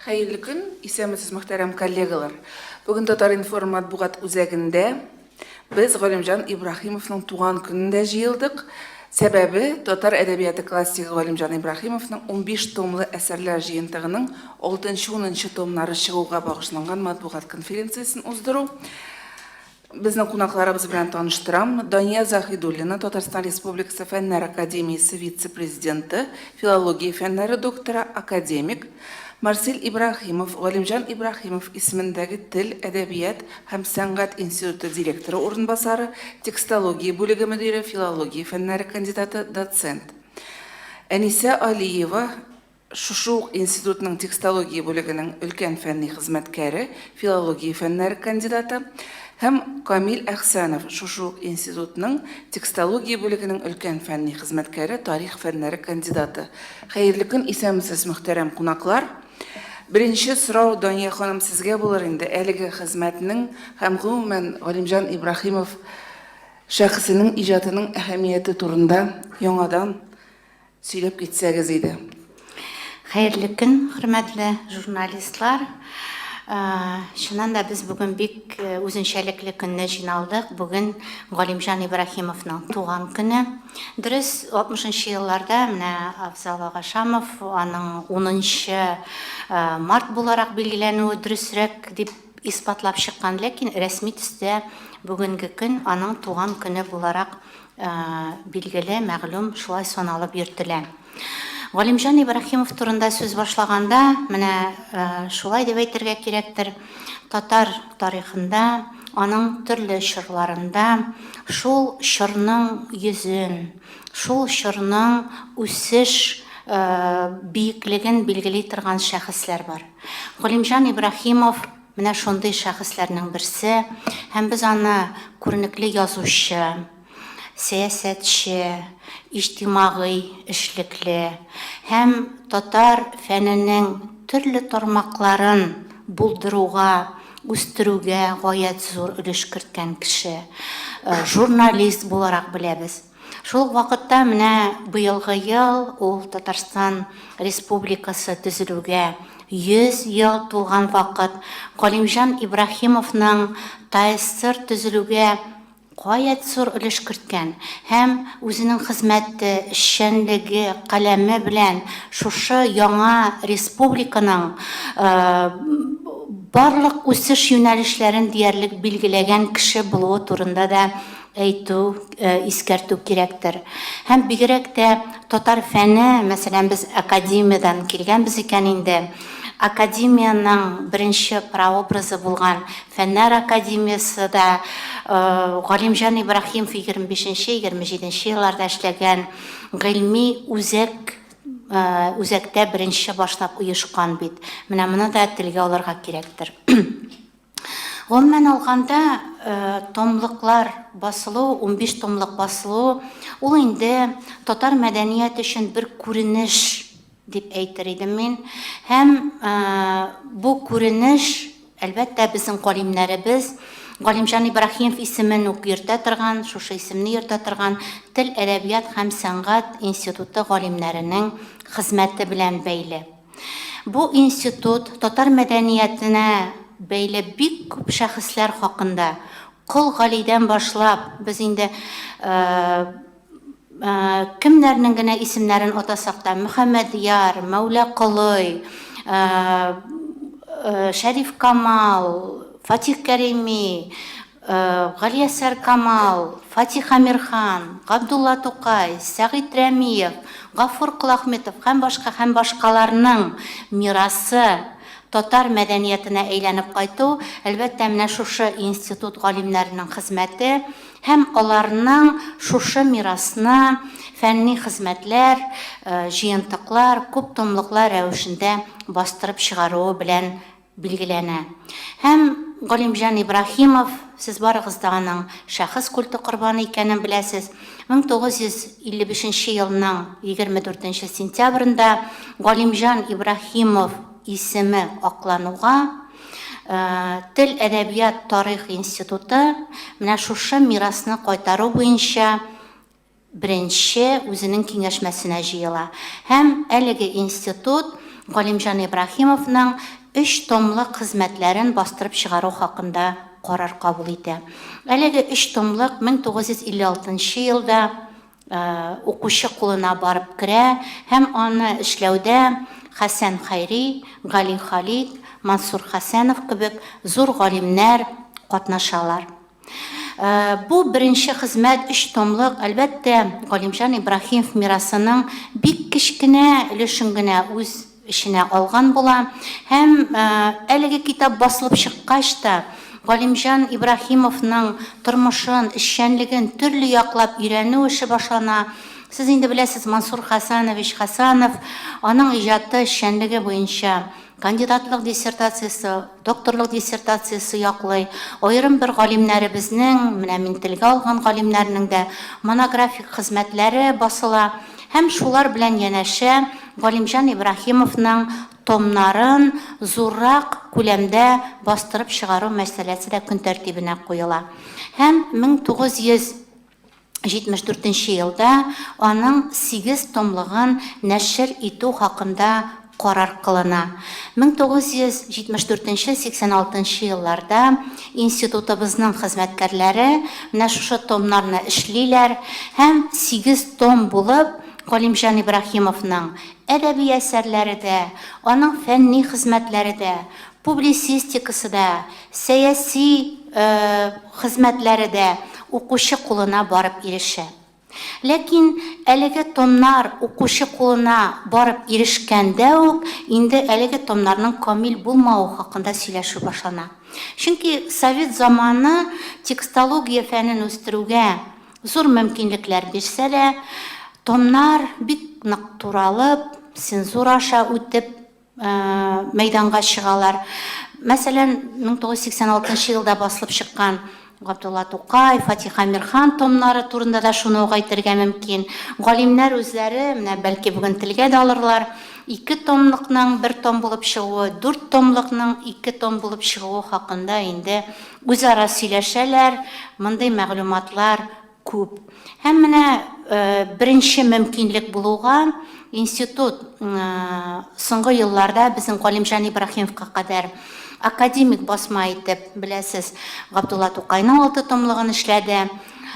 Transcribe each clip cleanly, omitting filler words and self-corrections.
Hayırlı gün, isəmisiz muhterem kollegalar. Bugün Tatar Inform matbuat üzerinde biz Galimcan İbrahimov'un tuğan gününde jıyıldık. Sebebi Tatar Edebiyatı Klasiki Galimcan İbrahimov'un 15 tomlı eserler jıyıntığının 6-10 tomları шығуға bağışlanған matbuat konferensiyasını uzdırу. Bizning qonaqlarimiz bilan tanıştıram. Doniya Zahidulina, Tatarstan Respublikasi Fənlər Akademiyası vitse-prezidenti, filologiya fənləri doktora, akademik. Marcel İbrahimov, Galimcan İbrahimov ismindagi Til, Edebiyat hem Sanat İnstitutu direktori o'rinbosari, tekstologiya bo'ligi mudiri, filologiya fənləri kandidati, dotsent. Anisa Aliyeva, Şuşuq institutunun tekstologiya bo'ligining ulkan fənni xizmatkari, filologiya fənləri kandidati. Hem Kamil Ahsanov, Şuşuq institutunun tekstologiya bo'ligining ulkan fənni xizmatkari, tarix fənləri kandidati. Xayrlı gün, isəmisiz muhterem qonaqlar. Birinci so'rov Doniya xonim sizga bo'lar endi. Әлеге xizmatning ham umuman Galimjan İbrahimov shaxsining ijodining ahamiyati turында яңадан сөйләп кетсәгез иде. Xayrlı gün, hürmetli jurnalistlar. Шынында biz bugün bik үзенчәлекле көнне жиналдык. Bugün Galimjan İbrahimovның туган көне. Дөрес 60-нчы елларда менә Афзал Агашамов аның 10 март буларак билгеләнүе дөресрәк дип испатлап чыккан, ләкин рәсми төстә бүгенге көн аның туган көне буларак билгеле, мәгълүм, шулай саналып йөртелә. Galimjan İbrahimov турында сүз башлаганда, менә шулай дип әйтергә кирәктер. Татар тарихында, аның төрле чорларында шул чорның йөзен, шул чорның үсеш бийеклеген билгели торган шәхесләр бар. Galimjan İbrahimov менә шундый шәхесләрнең берсе, һәм без аны күренекле язучы, сәясәтче, иҗтимагый эшлекле һәм татар фәненең төрле тармакларын булдыруга, үстерүгә гаять зур өлеш керткән кеше, журналист буларак беләбез. Шул вакытта менә быелгы ел ул Татарстан Республикасы төзелүгә 100 ел тулган вакыт. Galimjan İbrahimovның ТССР төзелүгә гаять зур өлеш керткән һәм үзенең хезмәте, эшчәнлеге, каләме белән шушы яңа республиканың барлык үсеш юнәлешләрен диярлек билгеләгән кеше булуы турында да әйтү, искәртү кирәктер. Һәм бигрәк тә татар фәне, мәсәлән, biz академиядан килгәнбез икән инде. Академияның беренче прообразы булган Фәннәр академиясы да Galimjan İbrahimов 25-27 елларда эшләгән гыйльми үзәктә беренче башлап уешкан бит. Менә моны да телгә алырга кирәктер. Гомумән алганда томлыклар басылу, 15 томлык басылу, ул инде татар мәдәният өчен бер күренеш дип әйтер идем мин. Һәм бу күренеш, әлбәттә, безнең галимнәребез Galimjan İbrahimov исемен ук йөртә торган, шушы исемне йөртә торган Тел, Әдәбият һәм Сәнгать институты галимнәренең хезмәте белән бәйле. Бу институт татар мәдәниятенә бәйле бик күп шәхесләр хакында, Кол Галидән башлап, без инде кемнәрнең генә исемнәрен атасак та, Мөхәммәд Яр, Мәүлә Колый, Шәриф Камал, Фатих Кәрими, Галиәсәр Камал, Фатих Амирхан, Габдулла Тукай, Сәгыйд Рәмиев, Гафур Кылахметов һәм башкаларның мирасы татар мәдәниятенә әйләнеп кайту, әлбәттә, менә шушы институт галимнәренең хезмәте һәм аларның шушы мирасны фәнни хезмәтләр, җыентыклар, күп томлыклар рәвешендә бастырып чыгаруы белән билгеләнә. Һәм Galimjan İbrahimov, siz барыгыз да аның шәхес культы корбаны икәнен беләсез. 1955 елның 24 сентябрендә Galimjan İbrahimov исеме аклануга Тел, Әдәбият, Тарих институты менә шушы мирасны кайтару буенча беренче үзенең киңәшмәсенә җыела. Һәм әлеге институт Галимҗан Ибрахимовның 3 томлык хезмәтләрен бастырып чыгару хакында карар кабул итә. Әлеге 3 томлык 1956 елда укучы кулына барып керә һәм аны эшләүдә Хәсән Хайри, Гали Халид, Мансур Хәсәнов кебек зур галимнәр катнашалар. Бу беренче хезмәт 3 томлык, әлбәттә, Галимҗан Ибрахимов мирасының бик кечкенә өлешен генә үз эченә алган була. Һәм әлеге китап басылып чыккач та Галимҗан Ибрахимовның тормышын, эшчәнлеген төрле яклап өйрәнү эше башлана. Сез инде беләсез, Мансур Хәсәнович Хәсәнов аның иҗаты эшчәнлеге буенча кандидатлык диссертациясе, докторлык диссертациясе яклый. Аерым бер галимнәребезнең, менә мин телгә алган галимнәрнең дә монографик хезмәтләре басыла. Һәм шулар белән янәшә Галимҗан Ибрахимовның томнарын зуррак күләмдә бастырып чыгару мәсьәләсе дә көн тәртибенә куела. Һәм 1974 елда аның 8 томлыгын нәшер итү хакында карар кылына. 1974-86 елларда институтыбызның хезмәткәрләре менә шушы томнарны эшлиләр һәм 8 том булып Галимҗан Ибрахимовның әдәби әсәрләре дә, аның фәнни хезмәтләре дә, публицистикасы да, сәяси хезмәтләре дә укучы кулына барып ирешә. Ләкин әлеге томнар укучы кулына барып ирешкәндә үк инде әлеге томнарның камил булмауы хакында сөйләшү башлана. Чөнки совет заманы текстология фәнен үстерүгә зур мөмкинлекләр бирсә дә, томнар бик нык туралып, цензура аша үтеп мәйданга чыгалар. Мәсәлән, 1986 елда басылып чыккан Габдулла Тукай, Фатиха Мирхан томнары турында да шуны әйтергә мөмкин. Галимнәр үзләре, менә бәлки бүген телгә дә алырлар, 2 томлыкның 1 том булып чыгуы, 4 томлыкның 2 том булып чыгуы хакында инде үзара сөйләшәләр, мондый мәгълүматлар күп. Һәм менә беренче мөмкинлек булуга институт соңгы елларда безнең Галимҗан Ибрахимовка кадәр академик басма итеп, беләсез, Габдулла Тукайның 6 томлыгын эшләде,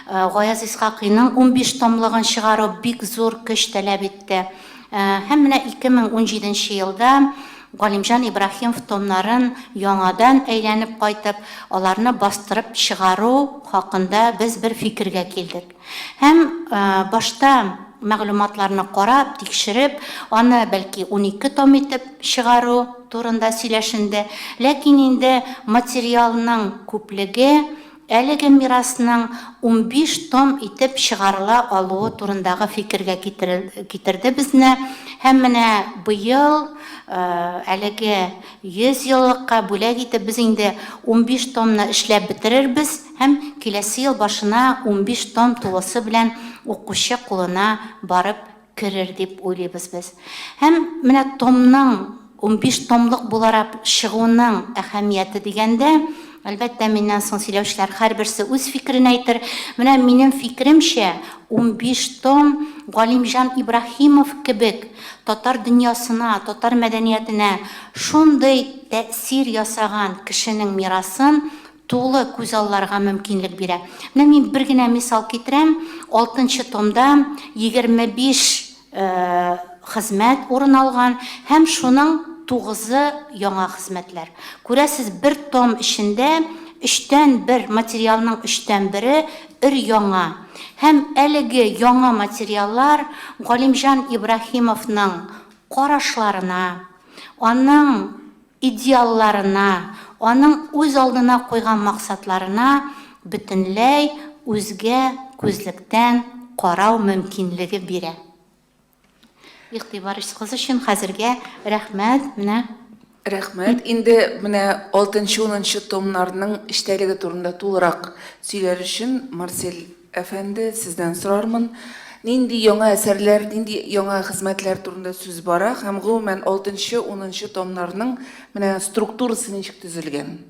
Гаяз Исхакыйның 15 томлыгын чыгару бик зур көч таләп итте. Һәм менә 2017 елда Галимҗан Ибрахимов томнарын яңадан әйләнеп кайтып, аларны бастырып чыгару хакында без бер фикергә килдек. Һәм башта мәгълүматларны карап, тикшереп, аны бәлки 12 том итеп чыгару турында сөйләшенде. Ләкин инде материалның күплеге әлеге мирасның 15 том итеп чыгарыла алуы турындагы фикергә китерде безне. Һәм менә быел әлеге 100 еллыкка бүләк итеп без инде 15 томны эшләп бетерербез һәм киләсе ел башына 15 том тулысы белән укучы кулына барып керер дип уйлыйбыз без. Һәм менә томның 15 томлык буларак чыгуның әһәмияте дигәндә, әлбәттә миннән соң сөйләүчеләр һәрберсе үз фикерен әйтер. Менә минем фикеремчә, 15 том Галимҗан Ибрахимов кебек татар дөньясына, татар мәдәниятенә шундый тәэсир ясаган кешенең мирасын тулы күз алларга мөмкинлек бирә. Менә мин бер генә мисал китерәм. 6-нчы томда 25 хезмәт урын алган һәм шуның 9-ы яңа хезмәтләр. Күрәсез, бер том эчендә 3-тән 1 материалның 3-тән 1-е яңа. Һәм әлеге яңа материаллар Галимҗан Ибрахимовның карашларына, аның идеалларына, аның үз алдына куйган максатларына бөтенләй үзгә күзлектән карау мөмкинлеге бирә. Игътибарыгыз өчен хәзергә рәхмәт. Менә Рәхмәт. Инде менә 6-10 томнарның эштәлеге турында тулырак сөйләр өчен Марсель әфәнде сездән сорармын. Нинди яңа әсәрләр, нинди яңа хезмәтләр турында сүз бара һәм гомумән 6-10 томнарның менә структурасы ничек төзелгән?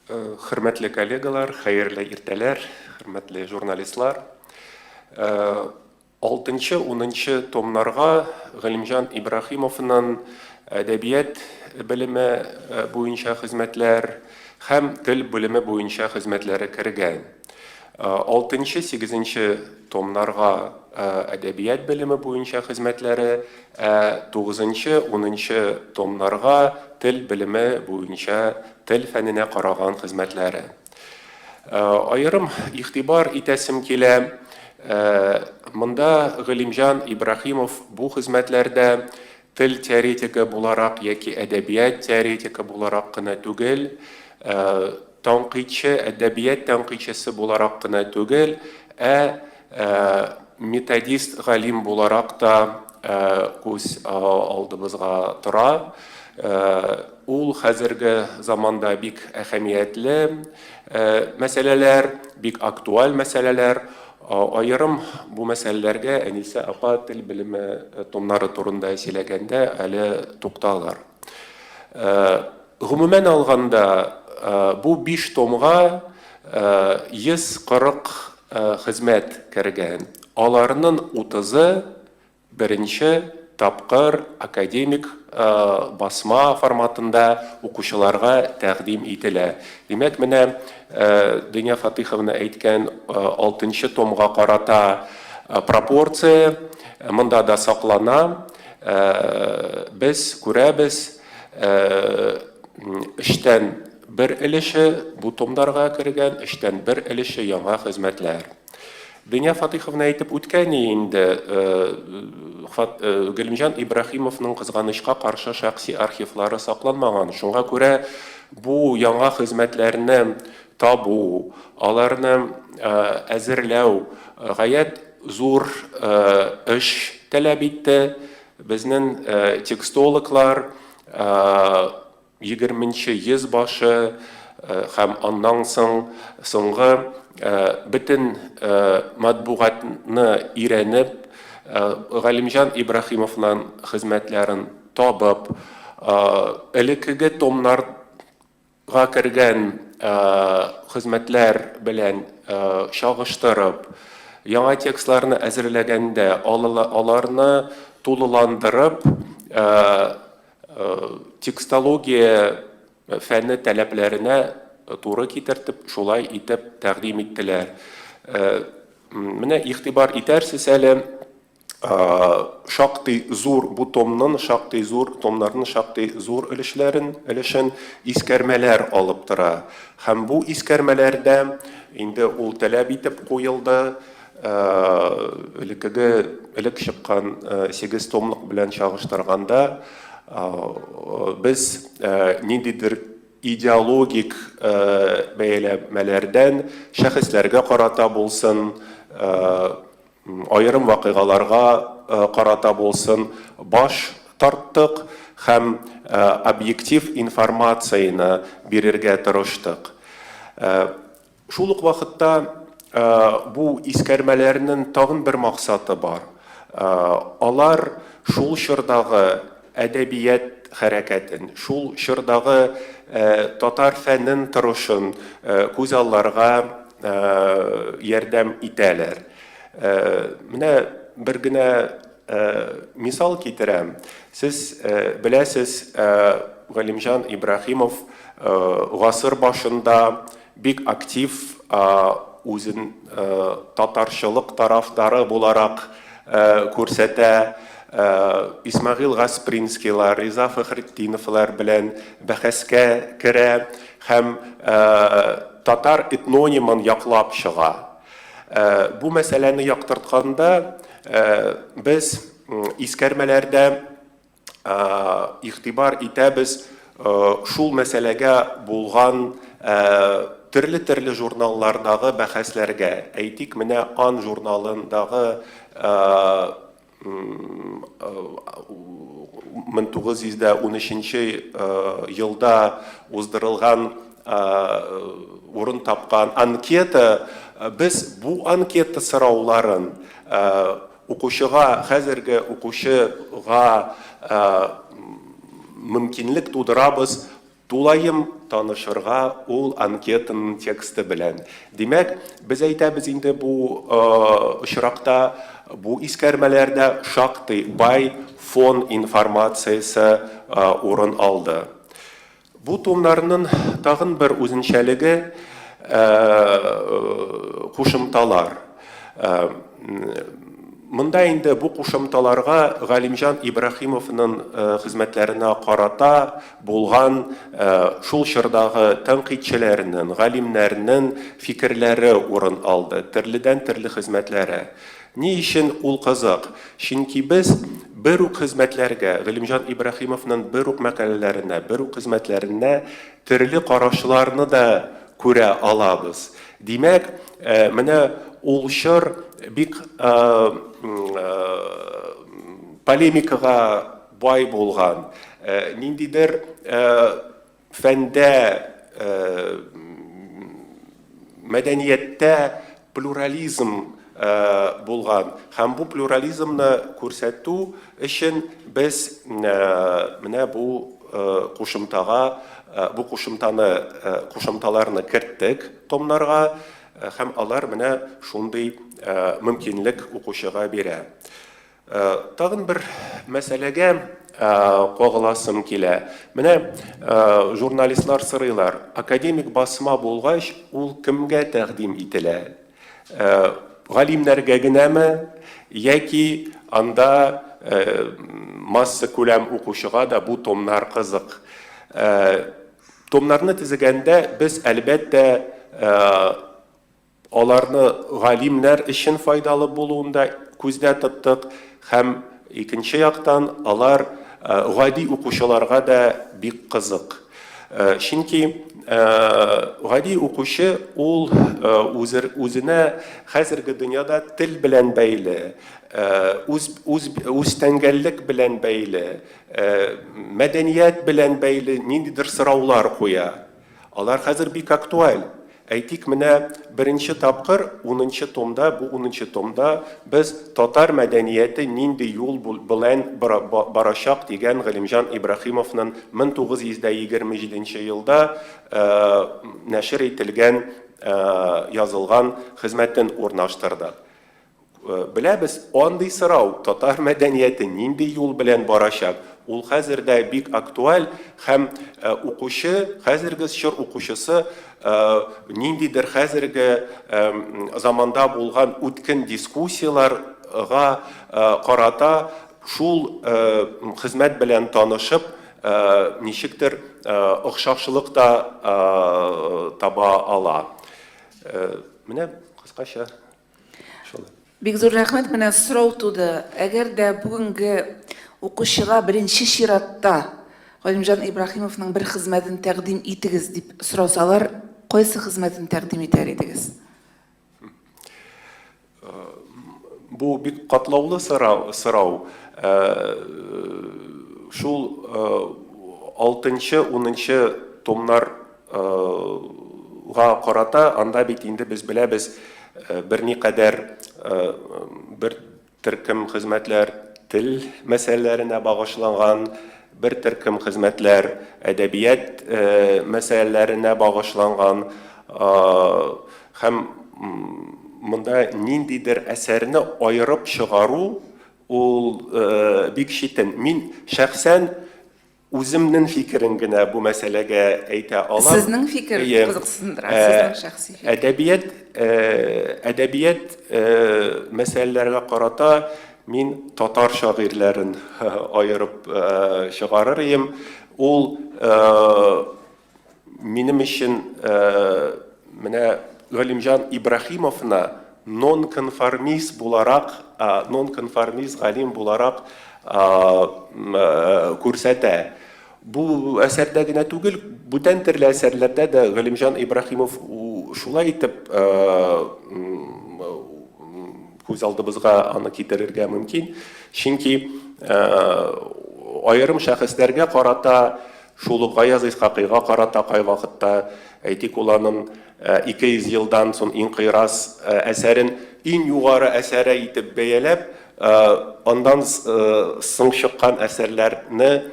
Хөрмәтле коллегалар, хәерле иртәләр, хөрмәтле журналистлар. 6-10 томнарга Галимҗан Ибрахимовның әдәбият белеме буенча хезмәтләр һәм тел белеме буенча хезмәтләре кергән. 6-8 томнарга әдәбият белеме буенча хезмәтләре, 9-10 томнарга тел белеме буенча тел фәненә караган хезмәтләре. Аерым игътибар итәсем килә, монда Галимҗан Ибрахимов бу хезмәтләрдә тел теоретика буларак яки әдәбият теоретика буларак кына түгел, тәнкыйтьче, әдәбият тәнкыйтьчесе буларак кына түгел, методист галим буларак та күз алдыбызга тора. Ул хәзерге заманда бик әһәмиятле мәсьәләләр, бик актуаль мәсьәләләр, аерым бу мәсьәләләргә Әниса апа тел белеме томнары турында сөйләгәндә әле тукталар. Гомумән алганда, бу 5 томга 140 хезмәт кергән. Аларның 30-ы беренче тапкыр академик басма форматында укучыларга тәкъдим ителә. Димәк, менә Дөнья Фатиховна әйткән 6-нчы томга карата пропорция монда да саклана. Без күрәбез, эштән бер өлеше бу томнарга кергән, эштән бер өлеше яңа хезмәтләр. Дөнья Фатиховна әйтеп үткән инде, Галимҗан Ибрахимовның кызганычка каршы шәхси архивлары сакланмаган. Шуңа күрә бу яңа хезмәтләрне табу, аларны әзерләү гаять зур эш таләп итте. Безнең текстологлар 20-нче йөзбашы һәм аннан соңгы бөтен матбугатны өйрәнеп, Галимҗан Ибрахимовның хезмәтләрен табып, элеккеге томнарга кергән хезмәтләр белән чагыштырып, яңа текстларны әзерләгәндә аларны тулыландырып, текстология фәнне таләпләренә туры китертеп, шулай итеп тәкъдим иттеләр. Менә игътибар итәрсез әле, шактый зур бу томның, шактый зур томнарның шактый зур өлешен искәрмәләр алып тора. Һәм бу искәрмәләрдә инде ул таләп итеп куелды, элек чыккан 8 томлык белән чагыштырганда, без ниндидер идеологик бәяләмәләрдән шәхесләргә карата булсын, аерым вакыйгаларга карата булсын, баш тарттык һәм объектив информацияны бирергә тырыштык. Шул ук вакытта бу искәрмәләрнең тагын бер максаты бар. Алар шул чордагы әдәбият хәрәкәтен, шул чордагы татар фәннең торышын күз алларга ярдәм итәләр. Менә бер генә мисал китерәм. Сез беләсез, Галимҗан Ибрахимов гасыр башында бик актив үзен татарчылык тарафдары буларак күрсәтә. Исмәгыйль Гаспринскийлар, Риза Фәхретдиновлар белән бәхәскә керә һәм татар этнонимын яклап чыга. Бу мәсьәләне яктыртканда, без искәрмәләрдә игътибар итәбез шул мәсьәләгә булган төрле журналлардагы бәхәсләргә. Әйтик, менә Ан журналындагы 1913 елда уздырылган урын тапкан анкета, без бу анкета сорауларын укучыга, хәзерге укучыга мөмкинлек тудырабыз тулайым танышырга ул анкетаның тексты белән. Димәк, без әйтәбез инде бу очракта, бу искәрмәләрдә шактый бай фон информациясе урын алды. Бу томнарның тагын бер үзенчәлеге кушымталар. Монда инде бу кушымталарга Галимҗан Ибраһимовның хезмәтләренә карата булган шул чордагы тәнкыйтьчеләрнең, галимнәрнең фикерләре урын алды, төрледән төрле хезмәтләре. Ни өчен ул кызык? Чөнки без бер үк хезмәтләргә, Галимҗан Ибраһимовның бер үк мәкаләләренә, бер үк хезмәтләренә төрле карашларны да күрә алабыз. Димәк, менә ул чор бик полемикага бай булган, ниндидер фәндә, мәдәнияттә плюрализм булган. Һәм бу плюрализмны күрсәтү өчен без менә бу кушымталарны керттек томнарга, һәм алар менә шундый мөмкинлек укучыга бирә. Тагын бер мәсьәләгә кагыласым килә. Менә журналистлар сорыйлар, академик басма булгач, ул кемгә тәкъдим ителә? Галимнәргә генәме, яки анда масса күләм укучыга да бу томнар кызык? Томнарны төзегәндә без әлбәттә аларны галимнәр өчен файдалы булуында күздә тоттык, һәм икенче яктан алар гади укучыларга да бик кызык. Чөнки гади укучы ул үзенә хәзерге дөньяда тел белән бәйле, үз тәңгәллек белән бәйле, мәдәният белән бәйле ниндидер сораулар куя. Алар хәзер бик актуаль. Әйтик, менә беренче тапкыр 10-нчы томда, бу 10-нчы томда без татар мәдәнияте нинди юл белән барачак дигән Галимҗан Ибраһимовның 1927 елда нәшер ителгән, язылган хезмәтен урнаштырдык. Беләбез, андый сорау, татар мәдәнияте нинди юл белән барачак, ул хәзердә бик актуаль, һәм укучы, хәзерге чор укучысы ниндидер хәзерге заманда булган үткен дискуссияларга карата шул хезмәт белән танышып, ничектер охшашлык та таба ала. Менә кыскача шулай. Бик зур рәхмәт, менә сорау туды. Әгәр дә бүгенге укучыга беренче чиратта Галимҗан Ибраһимовның бер хезмәтен тәкъдим итегез дип сорасалар, кайсы хезмәтен тәкъдим итәр идегез? Бу бик катлаулы сорау. Шул 6-нчы, 10-нчы томнарга карата, анда бит инде без беләбез, берникадәр бер төркем хезмәтләр тел мәсьәләләренә багышланган, бер төркем хезмәтләр әдәбият мәсьәләләренә багышланган, һәм монда ниндидер әсәрне айырып чыгару ул бик читен. Мин шәхсән үземнең фикерен генә бу мәсьәләгә әйтә алам. Сезнең фикер кызыксындыра, сезнең шәхси фикер. Әдәбият мәсьәләләргә карата мин татар шагыйрьләрен айырып чыгарыр идем. Ул минем өчен менә Галимҗан Ибраһимовны нонконформист галим буларак күрсәтә. Бу әсәрдә генә түгел, бүтән төрле әсәрләрдә дә Галимҗан Ибраһимов шулай итеп күз алдыбызга аны китерергә мөмкин. Чөнки айрым шәхесләргә карата, шул Гаяз Исхакыйга карата кай вакытта, әйтик, ул аның 200 елдан соң инкыйраз әсәрен иң югары әсәре итеп бәяләп, андан соң чыккан әсәрләрне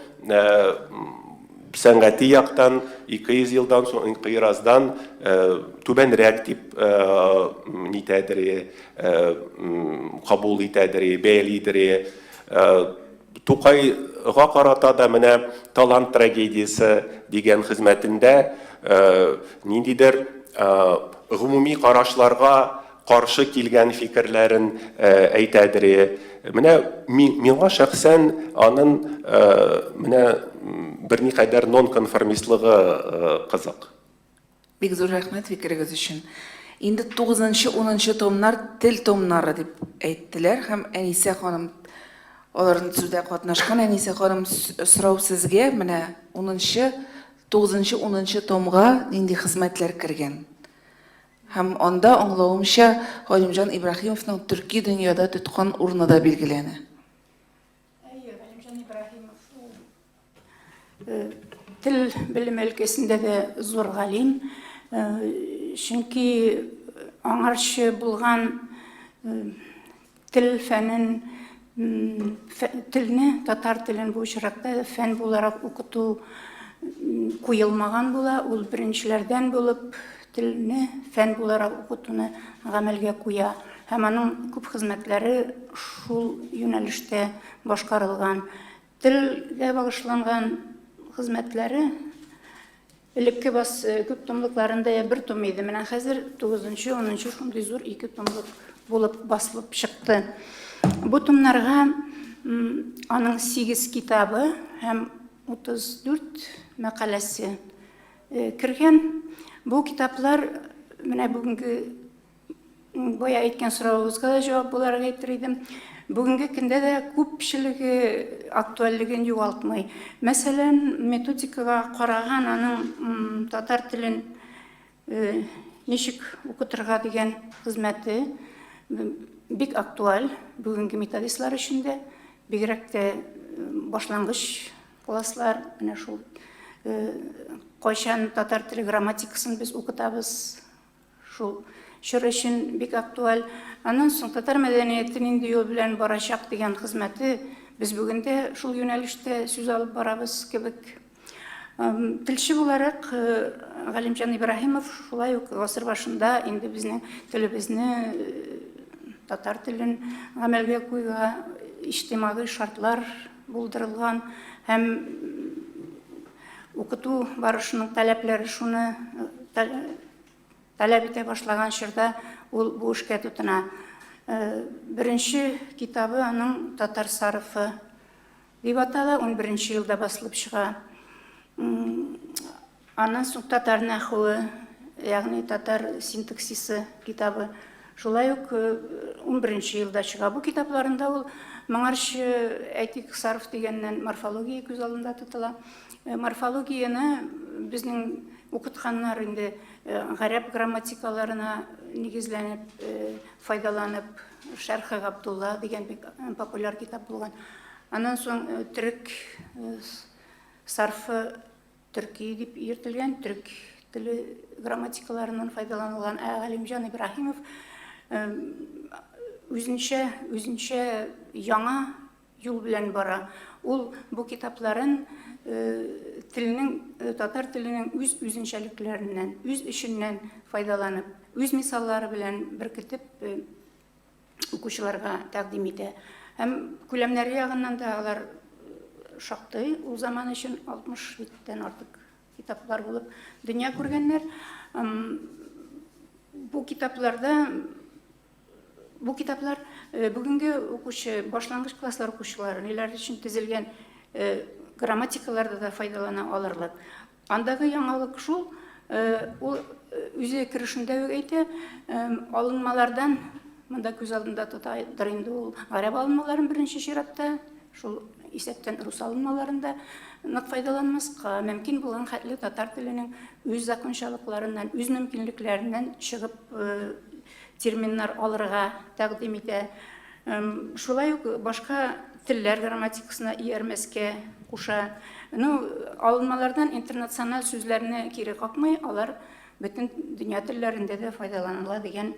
сәнгати яктан 200 елдан соң инкыйраздан түбәнрәк дип нитәдер, кабул итәдер, бәялидер. Тукайга карата да менә талант трагедиясе дигән хезмәтендә ниндидер гомуми карашларга каршы килгән фикерләрен әйтәдер. Менә миңа шәхсән аның менә берникадәр нонконформистлыгы кызык. Бик зур рәхмәт фикерегез өчен. Инде 9-10 томнар тел томнары дип әйттеләр һәм Әнисә ханым аларның сүздә катнашкан. Әнисә ханым, сорау сезгә, менә 9-10 томга нинди хезмәтләр кергән? Һәм анда аңлавымча Галимҗан Ибраһимовның төрки дөньяда тоткан урыны да билгеләнә. Галимҗан Ибраһимов тел белем өлкәсендә дә зур галим, чөнки аңарчы булган тел фәнен, телне, татар телен бу очракта фән буларак укыту куелмаган була. Ул беренчеләрдән булып телне фән буларак укытуны гамәлгә куя. Һәм аның күп хезмәтләре шул юнәлештә башкарылган. Телгә багышланган хезмәтләре элекке күп томлыкларында бер том иде. Менә хәзер 9-10 шундый зур 2 томлык булып басылып чыкты. Бу томнарга аның 8 китабы һәм 34 мәкаләсе кергән. Бу китаплар менә бүгенге бая әйткән соравыгызга да җавап буларга әйтер идем. Бүгенге көндә дә күпчелеге актуальлеген югалтмый. Мәсәлән, методикага караган аның татар телен ничек укытырга дигән хезмәте бик актуаль бүгенге методистлар өчен дә, бигрәк тә башлангыч класслар, менә шул кайчан татар теле грамматикасын без укытабыз, шул чор өчен бик актуаль. Аннан соң татар мәдәнияте нинди юл белән барачак дигән хезмәте без бүгендә шул юнәлештә сүз алып барабыз кебек. Телче буларак Галимҗан Ибраһимов шулай ук гасыр башында инде безнең телебезне, татар телен гамәлгә куйга иҗтимагый шартлар булдырылган һәм укыту барышының таләпләре шуны таләп итә башлаган чорда ул бу эшкә тотына. Беренче китабы аның татар сарыфы дип атала, 11-нче елда басылып чыга. Аннан соң татар нәхүе, ягъни татар синтаксисы китабы шулай ук 11-нче елда чыга. Бу китапларында ул моңарчы әйтик сарыф дигәннән морфология күз алдында тотыла. Морфологияны безнең укытканнар инде гарәп грамматикаларына нигезләнеп, файдаланып, Шәрхи Габдулла дигән бик популяр китап булган. Аннан соң төрек сарфы төрки дип йөртелгән, төрек теле грамматикаларыннан файдаланылган. Галимҗан Ибраһимов үзенчә яңа юл белән бара. Ул бу китапларын татар теленең үз үзенчәлекләреннән, үз эшеннән файдаланып, үз мисаллары белән беркетеп укучыларга тәкъдим итә. Һәм күләмнәре ягыннан да алар шактый, ул заман өчен 60-тән артык китаплар булып дөнья күргәннәр. Бу китаплар бүгенге укучы, башлангыч класслар укучылары ниләр өчен төзелгән грамматикаларда да файдалана алырлык. Андагы яңалык шул, ул үзе керешендә үк әйтә, алынмалардан, монда күз алдында тотадыр инде ул гарәп алынмаларын беренче чиратта, шул исәптән рус алынмаларында нык файдаланмаска мөмкин булган хәтле татар теленең үз закончалыкларыннан, үз мөмкинлекләреннән чыгып терминнар алырга тәкъдим итә. Шулай ук башка телләр грамматикасына иярмәскә куша. Алынмалардан интернациональ сүзләрне кире какмый, алар бөтен дөнья телләрендә дә файдаланыла дигән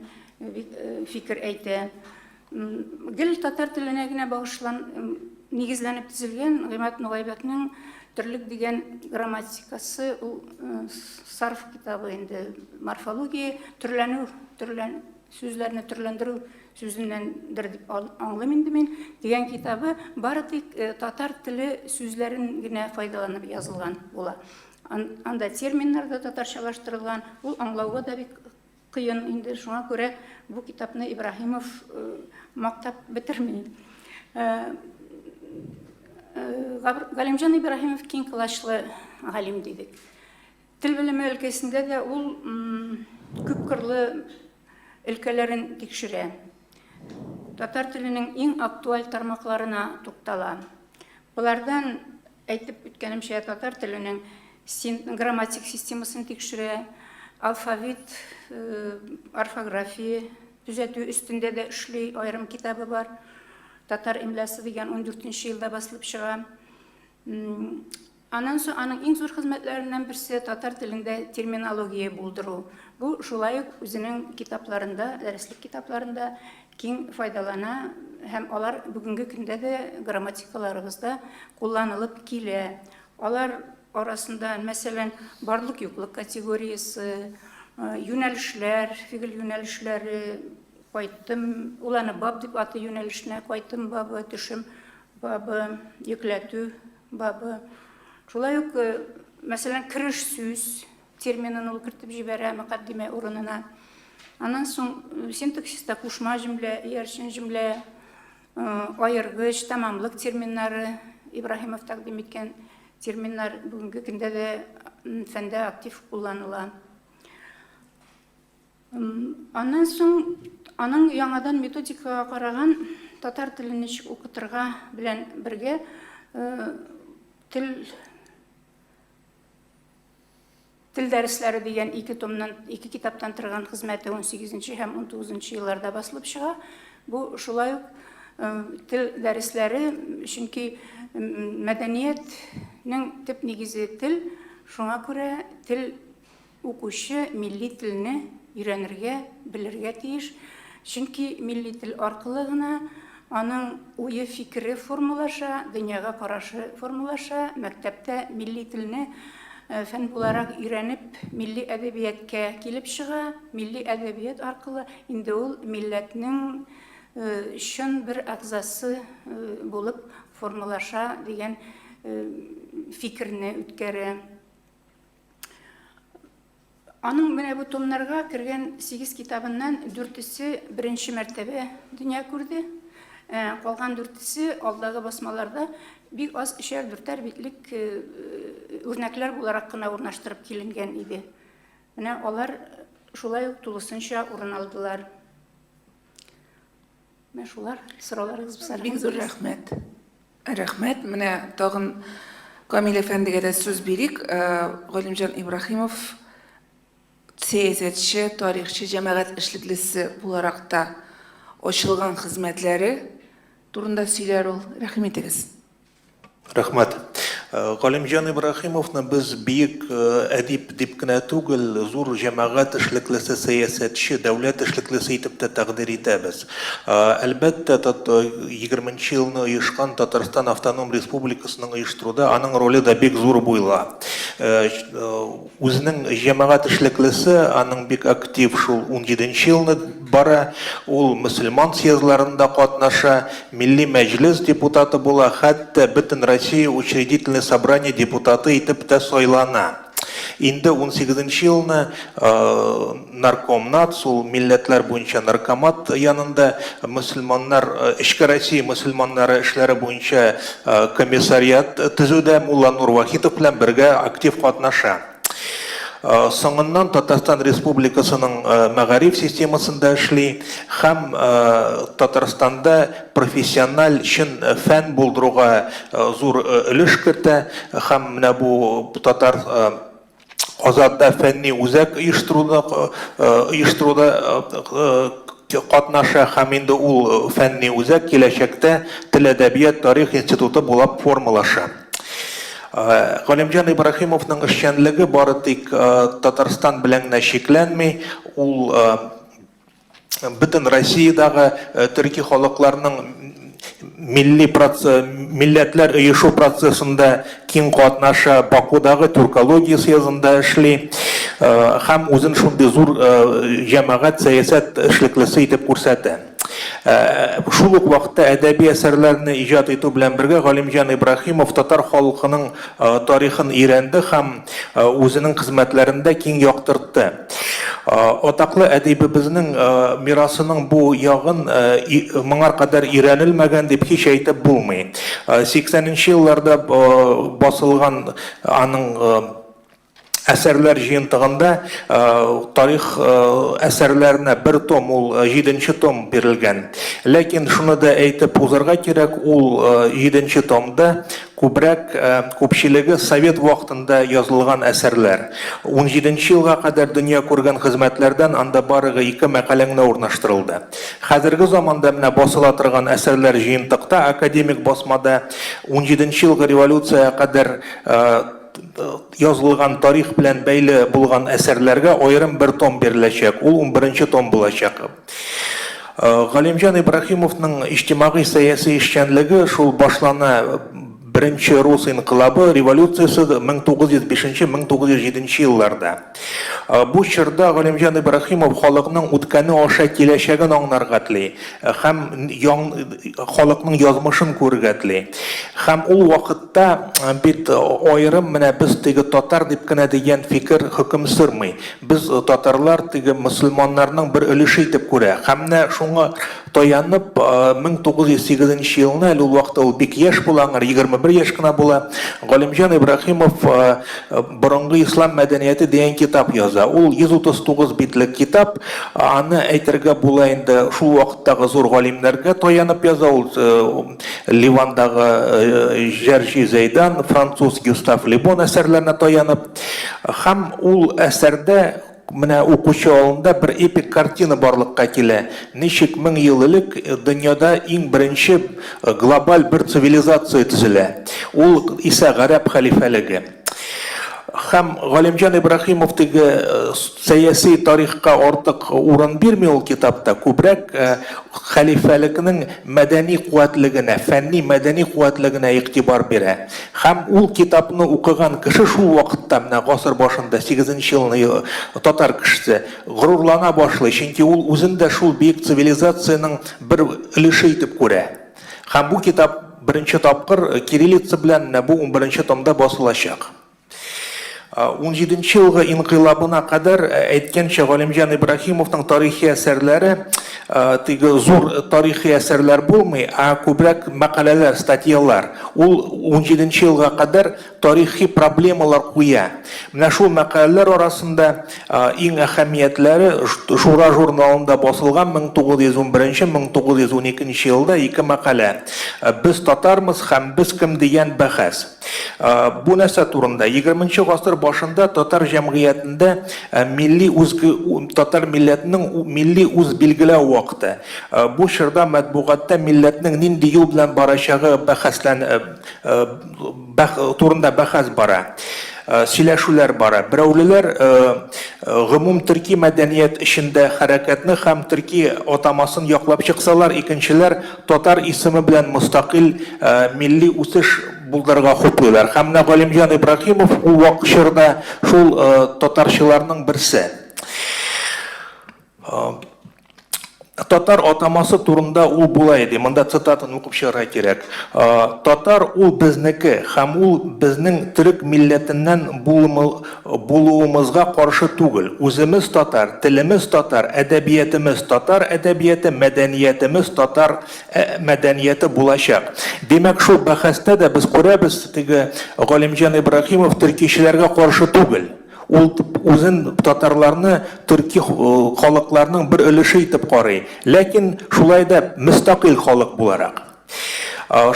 фикер әйтә. Гел татар теленә генә багышлан нигезләнеп төзелгән Гыймат Нугайбәкнең Төрлек дигән грамматикасы, ул сарф китабы инде, морфология, сүзләрне төрләндерү сүзеннәндер дип аңлыйм инде мин, дигән китабы бары тик татар теле сүзләрен генә файдаланып язылган була. Анда терминнар да татарчалаштырылган, ул аңлауга да бик кыен инде, шуңа күрә бу китапны Ибраһимов мактап бетерми. Галимҗан Ибраһимов киң класслы галим дидек. Тел белеме өлкәсендә дә ул күп кырлы өлкәләрен тикшерә. Татар теленең иң актуаль тармакларына туктала. Булардан әйтеп үткәнемчә, татар теленең грамматик системасын тикшерә, алфавит, орфография төзәтү өстендә дә эшли, аерым китабы бар. Татар имласы дигән 14нче елда басылып чыга. Аннан соң аның иң зур хезмәтләреннән берсе татар телендә терминология булдыру. Бу шулай ук үзенең китапларында, дәреслек китапларында киң файдалана һәм алар бүгенге көндә дә грамматикаларыбызда кулланылып килә. Алар арасында, мәсәлән, барлык юклык категориясе, юнәлешләр, фигыль юнәлешләре, кайтым, уланы баб дип аты юнәлешенә, кайтым бабы, төшем бабы, йөкләтү бабы. Шулай ук, мәсәлән, киреш сүз терминын ул кертеп җибәрә мөхәддимә урынына. Аннан соң синтаксиста кушма җөмлә, иярчен җөмлә, аергыч, тамамлык терминнары, Ибраһимов тәкъдим иткән терминнар бүгенге көндә дә фәндә актив кулланыла. Аннан соң аның яңадан методикага караган татар телен ничек укытырга белән бергә тел дәресләре дигән 2 китаптан торган хезмәте 18нче һәм 19нче елларда басылып чыга. Бу шулай ук тел дәресләре, чөнки мәдәниятнең төп нигезе тел, шуңа күрә тел укучы милли телне өйрәнергә, белергә тиеш. Чөнки милли тел аркылы гына аның уе, фикере формалаша, дөньяга карашы формалаша, мәктәптә милли телне фән буларак өйрәнеп, милли әдәбиятка килеп чыга, милли әдәбият аркылы инде ул милләтнең чын бер әгъзасы булып формалаша дигән фикерне үткәрә. Аның менә бу томнарга кергән 8 китабыннан 4-се беренче мәртәбә дөнья күрде. Калган 4-се алдагы басмаларда бик аз 3-4 битлек үрнәкләр буларак кына урнаштырып киленгән иде. Менә алар шулай ук тулысынча урын алдылар. Менә шулар сорауларыгыз булса. Бик зур рәхмәт. Рәхмәт. Менә тагын Камил әфәндегә дә сүз бирик. Галимҗан Ибраһимов сәясәтче, тарихчы, җәмәгать эшлеклесе буларак та ачылган хезмәтләре турында сөйләр ул. Рәхим итегез. Рахмат. Галимҗан Ибраһимовны без бийек әдип дип кенә түгел, зур җәмәгать эшлеклесе, сәясәтче, дәүләт эшлеклесе итеп тә тәкъдир итәбез. Әлбәттә, 20нче елны оешкан Татарстан Автоном Республикасының оештыруда аның роле да бик зур буйла. Үзенең җәмәгать эшлеклесе аның бик актив шул 17нче елны бара, ул мөселман съездларында катнаша, милли мәҗлес депутаты була, хәтта бөтен Россия учредительное собрание депутаты итеп тә сайлана. Инде 18нче елны наркомнат, ул милләтләр буенча наркомат янында мөселманнар, Эчке Россия мөселманнары эшләре буенча комиссариат төзүдә Мулла Нур Вахитов белән бергә актив катнаша. Соңыннан Татарстан Республикасының мәгариф системасында эшли һәм Татарстанда профессиональ чын фән булдыруга зур өлеш кертә һәм менә бу татар азатта фәнни үзәк оештыруда катнаша һәм инде ул фәнни үзәк киләчәктә тел әдәбият тарих институты булып формалаша. Галимҗан Ибраһимовның эшчәнлеге бары тик Татарстан белән генә шикләнми, ул бөтен Россиядагы төрки халыкларның милләтләр оешу процессында киң катнаша, Бакудагы түркология съездында эшли, һәм үзен шундый зур җәмәгать сәясәт эшлеклесе итеп күрсәтә. Шул ук вакытта әдәби әсәрләрне иҗат итү белән бергә Галимҗан Ибраһимов татар халкының тарихын өйрәнде һәм үзенең хезмәтләрендә киң яктыртты. Атаклы әдибебезнең мирасының бу ягын моңар кадәр өйрәнелмәгән дип һич әйтеп булмый. 80нче елларда басылган аның әсәрләр җыентыгында тарих әсәрләренә бер том, ул 7нче том бирелгән. Ләкин шуны да әйтеп узарга кирәк, ул 7нче томда күпчелеге совет вакытында язылган әсәрләр. 17нче елга кадәр дөнья күргән хезмәтләрдән анда барыгы 2 мәкалә генә урнаштырылды. Хәзерге заманда менә басыла торган әсәрләр җыентыкта академик басмада 17нче елгы революцияга кадәр язылган тарих белән бәйле булган әсәрләргә аерым бер том биреләчәк. Ул 11нче том булачак. Галимҗан Ибраһимовның иҗтимагый сәяси эшчәнлеге шул башлана Беренче рус инкылабы, революциясе 1905-1907 елларда. Бу чорда Галимҗан Ибраһимов халыкның үткәне аша киләчәген аңларга тели һәм халыкның язмышын күрергә тели. Һәм ул вакытта бит аерым менә без теге татар дип кенә дигән фикер хөкем сөрмый. Без татарлар теге мөселманнарның бер өлеше итеп күрә. Һәм менә шуңа таянып 1908 елны, ул вакытта ул бик яшь була, 21 яшь кына була, Галимҗан Ибраһимов борынгы ислам мәдәнияте дигән китап яза. Ул 139 битлек китап, аны әйтергә була инде шул вакыттагы зур галимнәргә таянып яза. Ул Ливандагы Жәрҗи Зәйдан, француз Гюстав Лебон әсәрләренә таянып, һәм ул әсәрдә менә укучы алдында бер эпик картина барлыкка килә. Ничек 1000 ел элек дөньяда иң беренче глобаль бер цивилизация төзелә. Ул исә гарәп хәлифәлеге. Һәм Галимҗан Ибраһимов теге сәяси тарихка артык урын бирми ул китапта. Күбрәк хәлифәлекнең мәдәни куәтлегенә, фәнни мәдәни куәтлегенә игътибар бирә. Һәм ул китапны укыган кеше шул вакытта, менә гасыр башында 8нче елны татар кешесе горурлана башлый, чөнки ул үзендә шул бөек цивилизациянең бер өлеше итеп күрә. Һәм бу китап беренче тапкыр кириллица белән бу 11нче томда басылачак. 17нче елгы инкыйлабына кадәр әйткәнчә Галимҗан Ибраһимовның тарихи әсәрләре теге зур тарихи әсәрләр булмый, а күбрәк мәкаләләр, статьялар. Ул 17нче елга кадәр тарихи проблемалар куя. Менә шул мәкаләләр арасында иң әһәмиятләре Шура журналында басылган 1911-1912 елда 2 мәкалә. Без татармыз һәм без кем дигән бәхәс. Бу нәрсә турында 20нче гасыр башында татар җәмгыятендә татар милләтенең милли үз билгеләү вакыты. Бу чорда матбугатта милләтнең нинди юл белән барачагы турында бәхәс бара. Сөйләшүләр бара. Берәүлеләр гомум төрки мәдәният эшендә хәрәкәтне һәм төрки атамасын яклап чыксалар, икенчеләр татар исеме белән мустақил милли үсеш булдырырга хуплыйлар. Һәм Галимҗан Ибраһимов ул вакытчырда шул татарчыларның берсе. Татар атамасы турында ул була иде. Монда цитатаны укып чыгарга кирәк. Татар ул безнеке һәм ул безнең төрек милләтеннән булуымызга каршы түгел. Үзебез татар, телебез татар, әдәбиятыбыз татар, әдәбияты, мәдәниятебез татар мәдәнияте булачак. Демәк, шул бәхәстә дә без күрәбез, теге Галимҗан Ибраһимов төркичләргә каршы түгел. Ул үзен татарларны төрки халыкларның бер өлеше итеп карый. Ләкин шулай да мустақил халык буларак.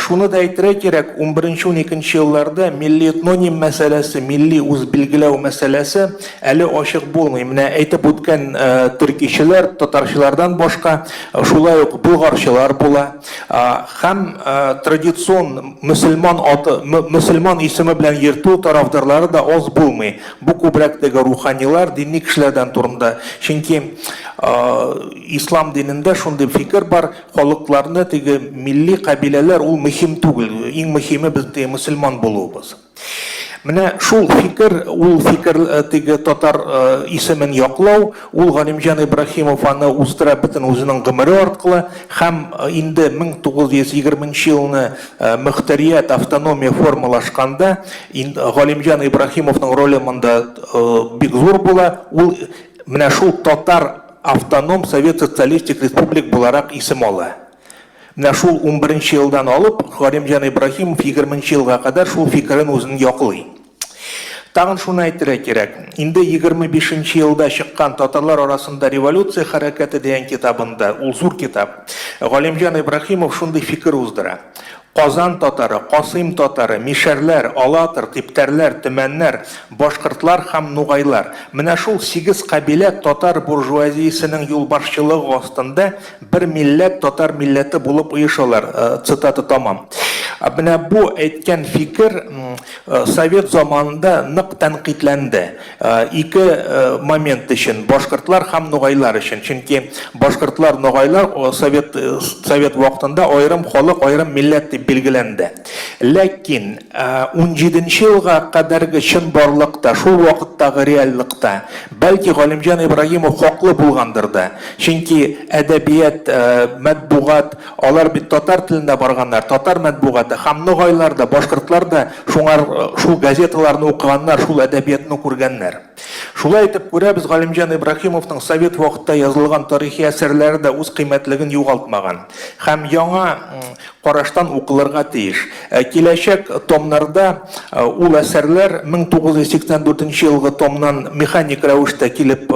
Шуны да әйтергә кирәк, 11-12 елларда милли этноним мәсьәләсе, милли үз билгеләү мәсьәләсе әле ачык булмый. Менә әйтеп үткән төркичләр, татарчылардан башка шулай ук булгарчылар була. Һәм традицион мөселман исеме белән йөртү тарафдарлары да аз булмый. Бу күбрәк теге руханилар, динни кешеләрдән турында. Чөнки ислам динендә шундый фикер бар, халыкларны теге милли кабиләләр ул мөһим түгел, иң мөһиме безнең мөселман булуыбыз. Менә шул фикер теге татар исемен яклау, ул Галимҗан Ибраһимов аны уздыра бөтен үзенең гомере аркылы һәм инде 1920 елны мөхтәрият автономия формалашканда Галимҗан Ибраһимовның роле монда бик зур була. Ул менә шул татар автоном Совет Социалистик Республик буларак исем ала. Менә шул 11 елдан алып, Галимҗан Ибраһимов 20 елга кадәр шул фикерен үзен яклый. Тагын шуны әйтергә кирәк. Инде 25 елда чыккан татарлар арасында революция хәрәкәте дигән китабында, ул зур китап, Галимҗан Ибраһимов шундый фикер уздыра. Казан татары, Касыйм татары, Мишәрләр, Алатыр, Типтәрләр, Төмәннәр, Башкортлар һәм Нугайлар. Менә шул 8 кабилә татар буржуазиясенең юлбашчылыгы астында бер милләт, татар милләте булып оешалар. Цитата тамам. Менә бу әйткән фикер Совет заманында нык тәнкыйтьләнде. Ике момент өчен, башкортлар һәм нугайлар өчен. Чөнки башкортлар, нугайлар Совет вакытында аерым халык, аерым милләт дип билгеләнде. Ләкин 17 елга кадәрге чын барлыкта, шул вакыттагы реальлыкта, бәлки Галимҗан Ибраһимов хаклы булгандыр да. Чөнки әдәбият, матбугат, алар бит татар телендә барганнар, татар матбугаты һәм нугайлар да, башкортлар да шул газеталарны укыганнар, шул әдәбиятны күргәннәр. Шулай итеп күрәбез, Галимҗан Ибраһимовның Совет вакытта язылган тарихи әсәрләре дә үз кыйммәтлеген югалтмаган һәм яңа караштан укылырга тиеш. Киләчәк томнарда ул әсәрләр 1984 елгы томнан механик рәвештә килеп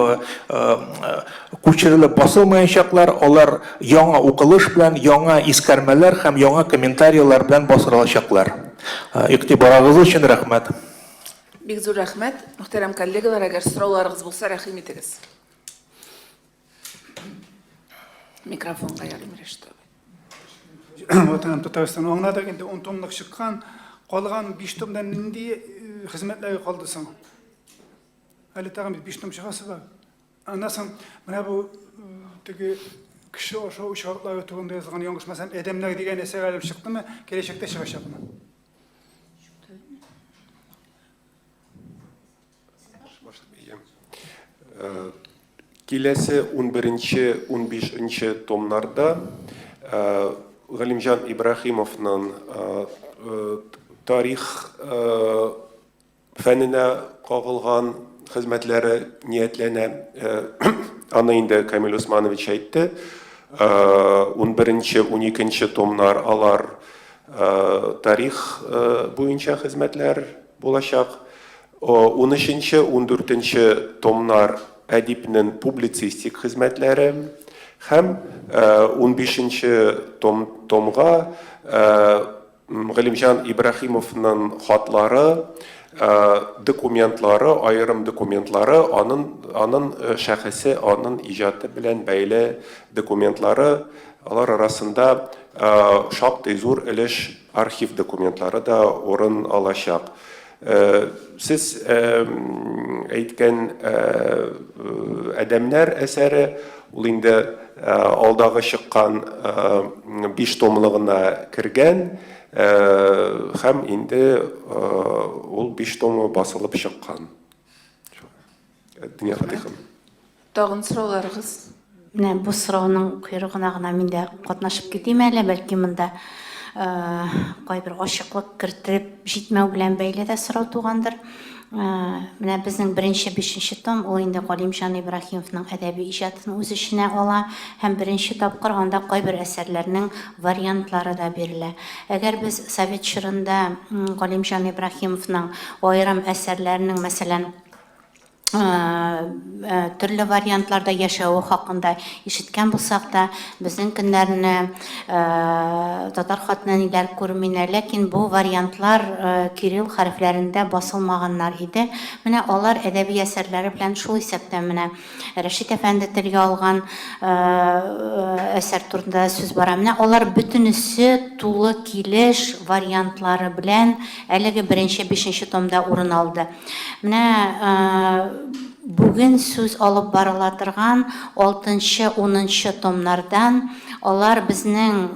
күчерелеп басылмаячаклар, алар яңа укылыш белән, яңа искәрмәләр һәм яңа комментарийлар белән басырылачаклар. Игътибарыгыз өчен рәхмәт. Бик зур рәхмәт. Мөхтәрәм коллегалар, әгәр сорауларыгыз булса, рәхим итегез. Микрофонга ярым рәштә. Ватаным Татарстан аңладык инде 10 томлык чыккан, калган 5 томдан нинди хезмәтләр калды соң? Әле тагын 5 том чыгасы бар. Андан соң менә бу теге кеше ошо учаклар турында язган яңгышмасам Әдәмнәр дигән әсәр алып чыктымы, киләчәктә чыгачакмы? Киләсе 11-15 томнарда Галимҗан Ибраһимовның тарих фәненә кагылган хезмәтләре ниятләнә. Аны инде Камил Усманович әйтте. 11-12 томнар алар тарих буенча хезмәтләр булачак. 13-14 томнар әдипнең публицистик хезмәтләре һәм 15 томга Галимҗан Ибраһимовның хатлары, документлары, аерым документлары, аның шәхесе, аның иҗаты белән бәйле документлары, алар арасында шактый зур өлеш архив документлары да орын алачак. Сез әйткән Әдәмнәр әсәре ул инде алдагы чыккан 5 томлыгына кергән һәм инде ул 5 томы басылып чыккан. Дөнья Фатихым. Тагын сорауларыгыз? Менә бу сорауның койрыгына гына мин дә катнашып китим әле, бәлки монда кайбер ачыклык кертеп җитмәү белән бәйле дә сорау тугандыр. Менә безнең 1-5 том ул инде Галимҗан Ибраһимовның әдәби иҗатын үз эченә ала һәм 1 тапкыр анда кайбер әсәрләрнең вариантлары да бирелә. Әгәр без Совет чорында Галимҗан Ибраһимовның аерым әсәрләренең, мәсәлән, төрле вариантларда яшәүе хакында ишеткән булсак да, безнең көннәрне татар хатны ниләр күрминә, ләкин бу вариантлар кирилл хәрефләрендә басылмаганнар иде. Менә алар әдәби әсәрләре белән шул исәптә менә Рәшит әфәнде телгә алган әсәр турында сүз бара. Менә алар бөтенесе тулы килеш вариантлары белән әлеге 1-5 томда урын алды. Менә бүген сүз алып барыла торган 6-10 томнардан алар безнең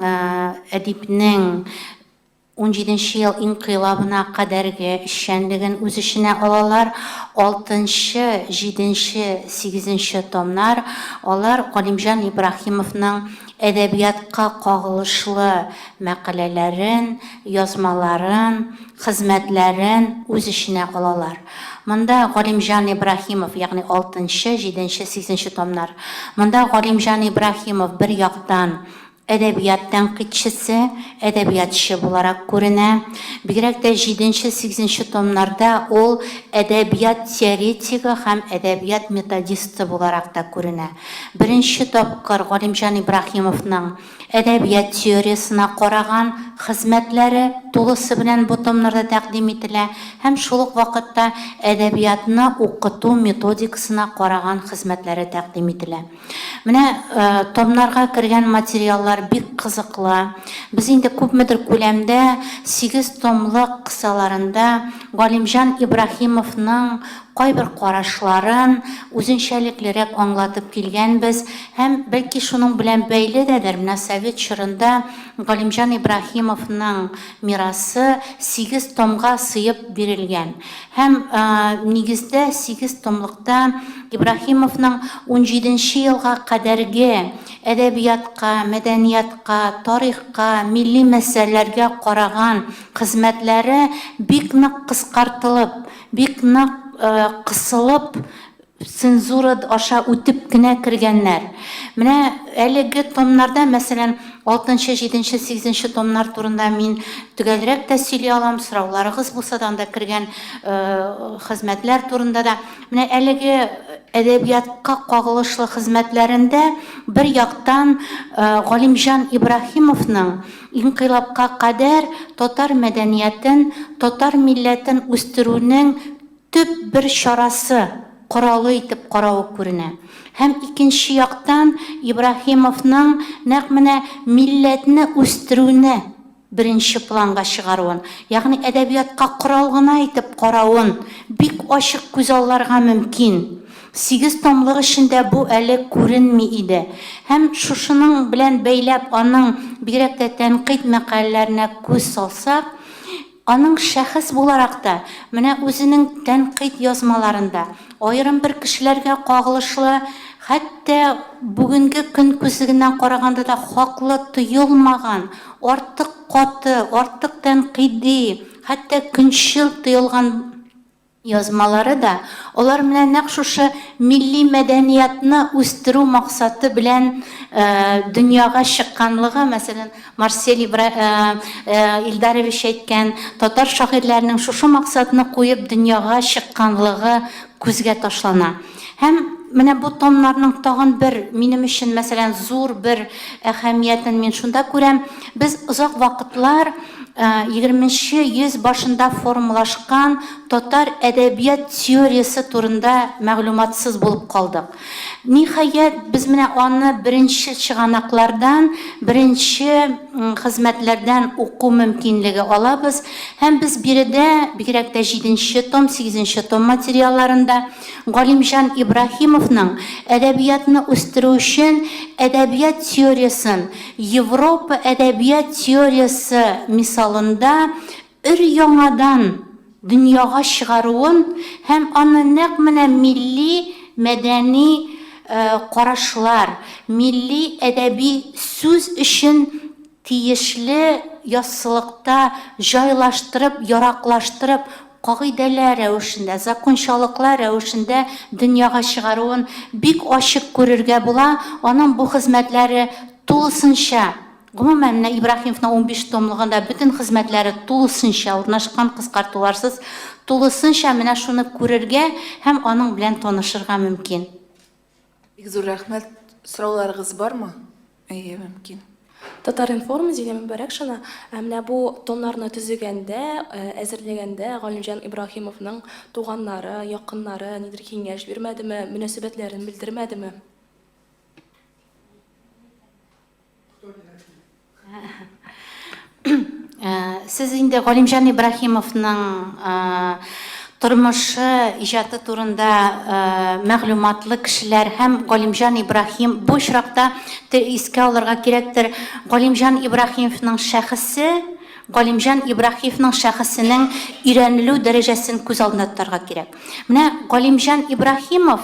әдипнең 17 ел инкыйлабына кадәрге эшчәнлеген үз эченә алалар. 6, 7, 8 томнар алар Галимҗан Ибраһимовның әдәбиятка кагылышлы мәкаләләрен, язмаларын, хезмәтләрен үз эченә алалар. Монда Галимҗан Ибраһимов, ягъни 6, 7, 8 томнар. Монда Галимҗан Ибраһимов бер яктан әдәбият тәнкыйтьчесе, әдәбиятчы буларак күренә. Бигрәк тә 7-8 томнарда ул әдәбият теоретигы һәм әдәбият методисты буларак та күренә. Беренче тапкыр Галимҗан Ибраһимовның әдәбият теориясына караган хезмәтләре тулысы белән бу томнарда тәкъдим ителә һәм шул ук вакытта әдәбиятны укыту методикасына караган хезмәтләре тәкъдим ителә. Менә томнарга кергән материаллар бик кызыклы. Без инде күпмедер күләмдә 8 томлык кысаларында Галимҗан Ибраһимовның кайбер карашларын үзенчәлеклерәк аңлатып килгәнбез һәм бәлки шуның белән бәйледер. Менә Совет чорында Галимҗан Ибраһимовның мирасы 8 томга сыеп бирелгән. Һәм нигездә 8 томлыкта Ибраһимовның 17 елга кадәрге әдәбиятка, мәдәниятка, тарихка, милли мәсьәләләргә караган хезмәтләре бик нык кыскартылып, бик нык кысылып, цензура аша үтеп кенә кергәннәр. Менә әлеге томнарда, мәсәлән, 6, 7, 8 томнар турында мин төгәлрәк тә сөйли алам, сорауларыгыз булса да анда кергән хезмәтләр турында да. Менә әлеге әдәбиятка кагылышлы хезмәтләрендә бер яктан Галимҗан Ибраһимовның инкыйлабка кадәр татар мәдәниятен, татар милләтен үстерүнең төп бер чарасы, коралы итеп каравы күренә. Һәм икенче яктан Ибраһимовның нәкъ менә милләтне үстерүне беренче планга чыгаруын, ягъни әдәбиятка корал гына итеп каравын бик ачык күз алларга мөмкин. 8 томлык эчендә бу әле күренми иде. Һәм шушының белән бәйләп аның бигрәк тә тәнкыйть мәкаләләренә күз салсак, аның шәхес буларак та менә үзенең тәнкыйть язмаларында аерым бер кешеләргә кагылышлы, хәтта бүгенге көн күзегеннән караганда да хаклы тоелмаган, артык каты, артык тәнкыйди, хәтта көнчел тоелган язмалары да алар менә нәкъ шушы милли мәдәниятны үстерү максаты белән дөньяга чыкканлыгы, мәсәлән, Марсель Илдарович әйткән, татар шагыйрьләренең шушы максатны куеп дөньяга чыкканлыгы күзгә ташлана. Һәм менә бу томнарның тагын бер минем өчен, мәсәлән, зур бер әһәмиятен мин шунда күрәм. Без озак вакытлар 20-нче йөз башында формалашкан татар әдәбият теориясе турында мәгълүматсыз булып калдык. Ниһаять, без менә аны беренче чыганаклардан, беренче хезмәтләрдән уку мөмкинлеге алабыз. Һәм без биредә, бигрәк тә 7-нче том, 8-нче том материалларында Галимҗан Ибраһимовның әдәбиятны үстерү өчен әдәбият теориясын, Европа әдәбият теориясы мисалында өр-яңадан дөньяга чыгаруын һәм аны нәкъ менә милли, мәдәни карашлар, милли әдәби сүз өчен тиешле яссылыкта жайлаштырып, яраклаштырып, кагыйдәләр рәвешендә, закончалыклар рәвешендә дөньяга чыгаруын бик ачык күрергә була. Аның бу хезмәтләре тулысынча, гомумән Ибраһимовның 15 томлыгында бөтен хезмәтләре тулысынча урнашкан, кыскартуларсыз, тулысынча менә шуны күрергә һәм аның белән танышырга мөмкин. Бик зур рәхмәт. Сорауларыгыз бармы? Әйе, мөмкин. Татар-информ Зилә Мөбәрәкшина, менә бу томнарны төзегәндә, әзерләгәндә Галимҗан Ибраһимовның туганнары, якыннары нидер киңәш бирмәдеме, мөнәсәбәтләрен белдермәдеме? Сез инде Галимҗан Ибраһимовның тормышы, иҗаты турында мәгълүматлы кешеләр һәм Галимҗан Ибраһим бу очракта искә алырга кирәктер. Галимҗан Ибраһимовның шәхесе, Галимҗан Ибраһимовның шәхесенең өйрәнелү дәрәҗәсен күз алдына тотарга кирәк. Менә Галимҗан Ибраһимов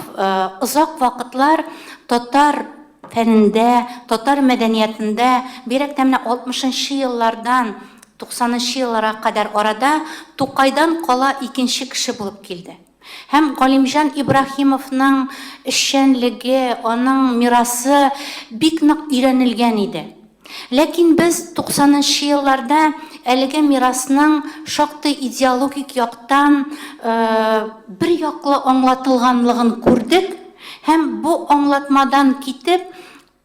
озак вакытлар татар фәнендә, татар мәдәниятендә, бигрәк тә менә 60-нчы еллардан 90-нчы елларга кадәр арада Тукайдан кала икенче кеше булып килде. Һәм Галимҗан Ибраһимовның эшчәнлеге, аның мирасы бик нык өйрәнелгән иде. Ләкин без 90-нчы елларда әлеге мирасның шактый идеологик яктан бер яклы аңлатылганлыгын күрдек һәм бу аңлатмадан китеп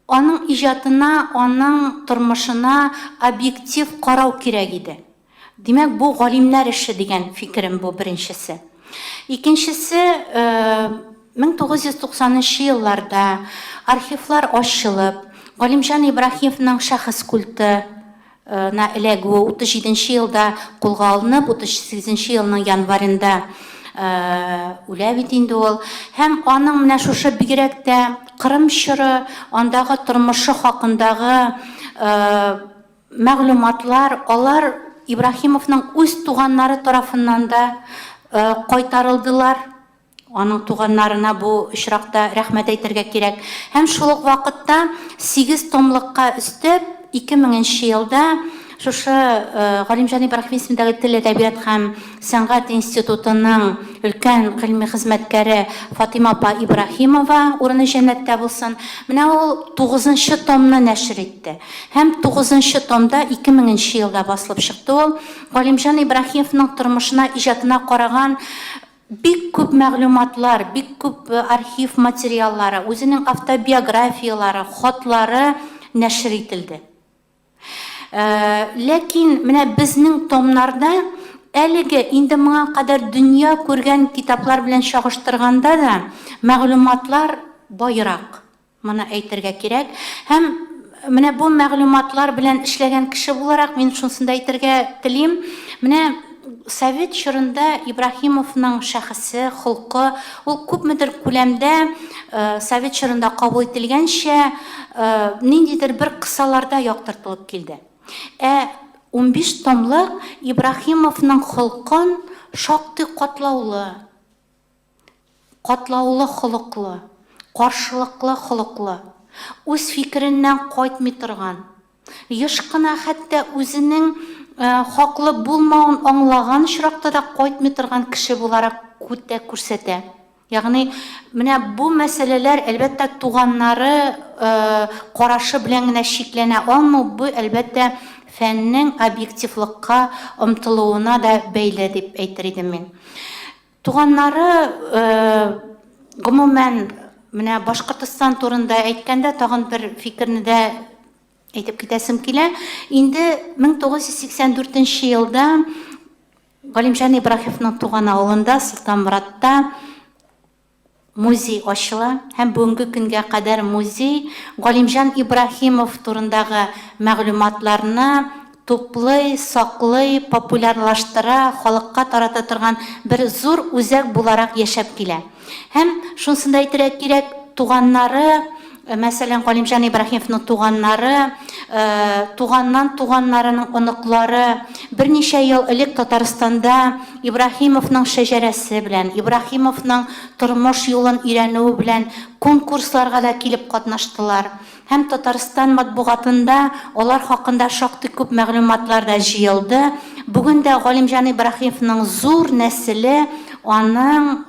аның иҗатына, аның тормышына объектив карау кирәк иде. Димәк, бу галимнәр эше дигән фикерем бу беренчесе. Икенчесе, 1990-нчы елларда архивлар ачылып, Галимҗан Ибраһимовның шәхес культы на эләгү 37-нчы елда кулга алынып, 38-нчы елның январында үлә бит инде ул. Һәм аның менә шушы бигрәк тә Кырым чоры, андагы тормышы хакындагы мәгълүматлар, алар Ибраһимовның үз туганнары тарафыннан да кайтарылдылар. Аның туганнарына бу очракта рәхмәт әйтергә кирәк. Һәм шул ук вакытта 8 томлыкка өстәп 2000нчы елда шушы Галимҗан Ибраһим исемендәге Тел, әдәбият һәм сәнгать институтының өлкән гыйльми хезмәткәре Фатима апа Ибраһимова, урыны җәннәттә булсын, менә ул 9-нчы томны нәшр итте. Һәм 9-нчы томда 2000нчы елда басылып чыкты ул. Галимҗан Ибраһимовның тормышына, иҗатына караган бик күп мәгълүматлар, бик күп архив материаллары, үзенең автобиографиялары, хатлары нәшр ителде. Ләкин менә безнең томнарда әлеге инде моңа кадәр дөнья күргән китаплар белән чагыштырганда да мәгълүматлар байрак. Моны әйтергә кирәк. Һәм менә бу мәгълүматлар белән эшләгән кеше буларак мин шунысын да әйтергә телим. Менә Совет чорында Ибраһимовның шәхесе, холкы, ул күпмедер күләмдә Совет чорында кабул ителгәнчә ниндидер бер кысаларда яктыртылып килде. 15 томлык Ибраһимовның холкын шактый катлаулы холыклы, каршылыклы холыклы, үз фикереннән кайтмый торган, еш кына хәтта үзенең хаклы булмавын аңлаган очракта да кайтмый торган кеше буларак күрсәтә. Ягъни, менә бу мәсьәләләр әлбәттә туганнары карашы белән генә шикләнә алмый, бу әлбәттә фәннең объективлыкка омтылуына да бәйле дип әйтер идем мин. Туганнары гомумән менә Башкортстан турында әйткәндә тагын бер фикерне дә әйтеп китәсем килә. Инде 1984 елда Галимҗан Ибраһимовның туган авылында Солтанмуратта музей ачыла һәм бүгенге көнгә кадәр музей Галимҗан Ибраһимов турындагы мәгълүматларны туплый, саклый, популярлаштыра, халыкка тарата торган бер зур үзәк буларак яшәп килә. Һәм шунысын да әйтергә кирәк, туганнары, мәсәлән, Галимҗан Ибраһимовның туганнары, туганнарының оныклары берничә ел элек Татарстанда Ибраһимовның шәҗәрәсе белән, Ибраһимовның тормыш юлын өйрәнүе белән конкурсларга да килеп катнаштылар. Һәм Татарстан матбугатында алар хакында шактый күп мәгълүматлар да җыелды. Бүген дә Галимҗан Ибраһимовның зур нәселе аның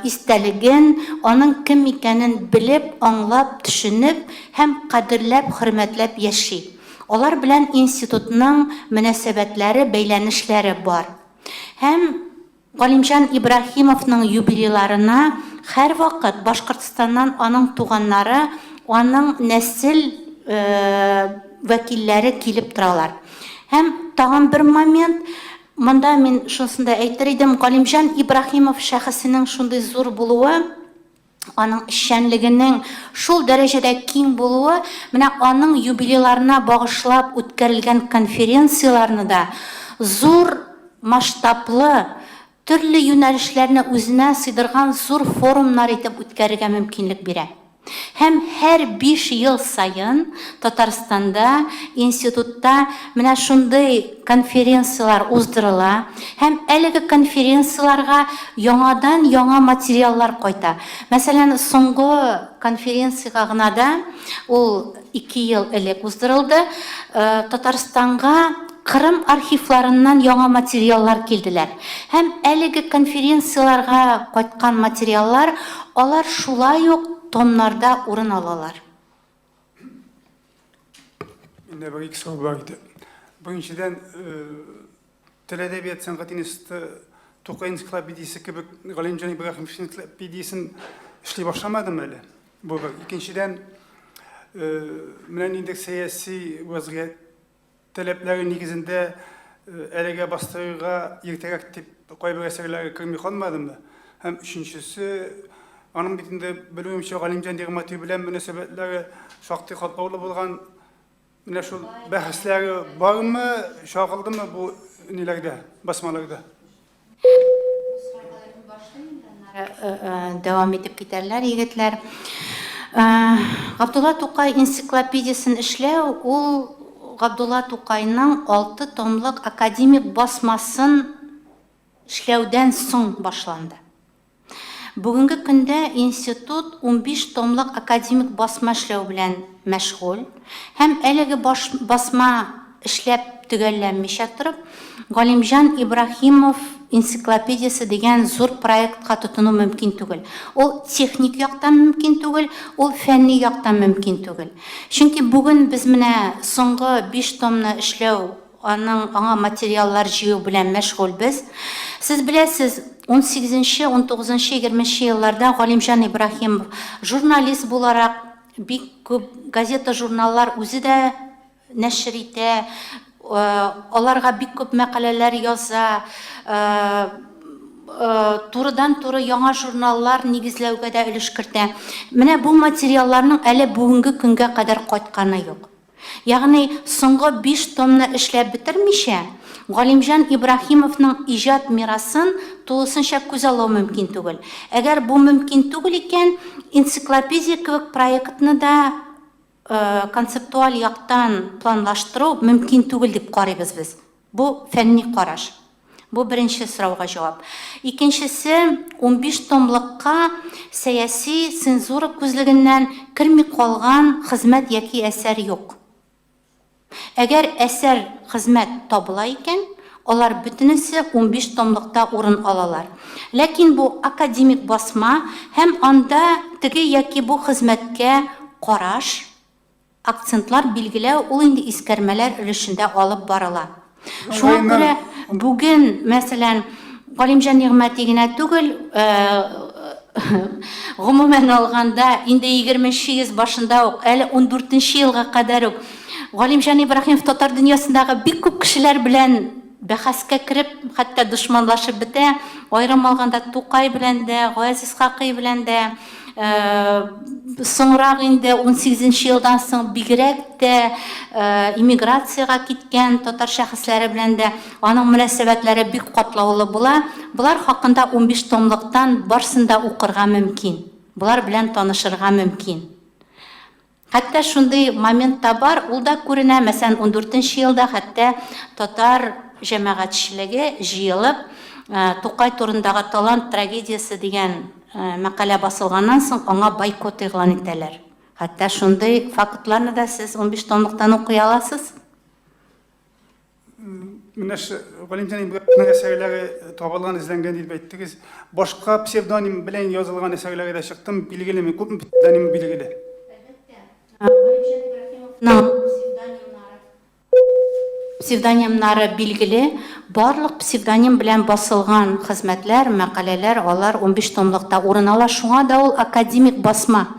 истәлеген, аның кем икәнен белеп, аңлап, төшенеп һәм кадерләп, хөрмәтләп яши. Алар белән институтның мөнәсәбәтләре, бәйләнешләре бар. Һәм Галимҗан Ибраһимовның юбилейларына һәр вакыт Башкортстаннан аның туганнары, аның нәсел вәкилләре килеп торалар. Һәм тагын бер момент, монда мин шунысында әйтер идем, Галимҗан Ибраһимов шәхесенең шундый зур булуы, аның эшчәнлегенең шул дәрәҗәдә киң булуы, менә аның юбилейларына багышлап үткәрелгән конференцияларны да зур масштаблы төрле юнәлешләрне үзенә сыйдырган зур форумнар итеп үткәрергә мөмкинлек бирә. Һәм һәр 5 ел сайын Татарстанда, институтта менә шундый конференциялар уздырыла. Һәм әлеге конференцияларга яңа материаллар кайта. Мәсәлән, соңгы конференцияга гына да ул 2 ел элек уздырылды. Татарстанга Кырым архивларыннан яңа материаллар килделәр. Һәм әлеге конференцияларга кайткан материаллар, алар шулай ук томнарда урын алалар. Инде бер ике сорау бар иде. Беренчедән, тел әдәбият сәнгать институты Тукай энциклопедиясе кебек Галимҗан Ибраһимов энциклопедиясын эшли башламадымы әле? Бу бер. Икенчедән, менә инде сәяси вазгыять таләпләре нигезендә әлегә бастырырга иртәрәк дип кайбер әсәрләргә керми калмадымы? Һәм өченчесе, аның битендә белүемчә Галимҗан Нигъмәти белән мөнәсәбәтләре шактый катлаулы булган менә шул бәхәсләре бармы, шагылдымы бу ниләрдә, басмаларда? Дәвам итеп китәрләр, егетләр. Габдулла Тукай энциклопедиясын эшләү, ул Габдулла Тукайның 6 томлык академик басмасын эшләүдән соң башланды. Бүгенге көндә институт 15 томлык академик басма эшләү белән мәшгуль. Һәм әлеге басма эшләп төгәлләнмичә торып, Галимҗан Ибраһимов энциклопедиясы дигән зур проектка тотыну мөмкин түгел. Ул техник яктан мөмкин түгел, ул фәнни яктан мөмкин түгел. Чөнки бүген без менә соңгы 5 томны эшләү, аңа материаллар җыю белән мәшгульбез. Сез беләсез, 18-нче, 19-нче, 20-нче елларда Галимҗан Ибраһимов журналист буларак бик күп газета, журналлар үзе дә нәшр итә, аларга бик күп мәкаләләр яза, турыдан-туры яңа журналлар нигезләүгә дә өлеш кертә. Менә бу материалларның әле бүгенге көнгә кадәр кайтканы юк. Ягъни соңгы 5 томны эшләп бетермичә, Галимҗан Ибраһимовның иҗат мирасын тулысынча күз алу мөмкин түгел. Әгәр бу мөмкин түгел икән, энциклопедия кебек проектны да концептуаль яктан планлаштыру мөмкин түгел дип карыйбыз без. Бу фәнни караш. Бу беренче сорауга җавап. Икенчесе, 15 томлыкка сәяси цензура күзлегеннән керми калган хезмәт яки әсәр юк. Әгәр әсәр, хезмәт табыла икән, алар бөтенесе 15 томлыкта урын алалар. Ләкин бу академик басма һәм анда теге яки бу хезмәткә караш, акцентлар билгеләү, ул инде искәрмәләр өлешендә алып барыла. Шуңа күрә бүген, мәсәлән, Галимҗан Нигъмәти генә түгел, гомумән алганда инде 20-нче йөз башында ук, әле 14-нче елга кадәр ук Галимҗан Ибраһимов татар дөньясындагы бик күп кешеләр белән бәхәскә кереп, хәтта дошманлашып бетә. Айрым алганда Тукай белән дә, Газиз Хакый белән дә, соңрак инде 18-нче елдан соң бигрәк тә иммиграциягә киткән татар шәхесләре белән дә аның мөнәсәбәтләре бик катлаулы була. Булар хакында 15 томлыктан барсында укырга мөмкин. Булар белән танышырга мөмкин. Хәтта шундый моментта бар, ул да күренә, мәсәлән, 14-нче елда хәтта татар җәмәгатьчелеге җыелып, Тукай турындагы талант трагедиясе дигән мәкалә басылганнан соң аңа бойкот игълан итәләр. Хәтта шундый фактларны да сез 15 томлыктан укый аласыз. Менә Галимҗан Ибраһимовның әсәрләре табылган, эзләнгән дип әйттегез. Башка псевдоним белән язылган әсәрләре дә чыктым, билгелеме? Күпме псевдоним билгеле? Псевдонимнары билгеле, барлык псевдоним белән басылган хезмәтләр, мәкаләләр, алар 15 томлыкта урын ала. Шуңа да ул академик басма.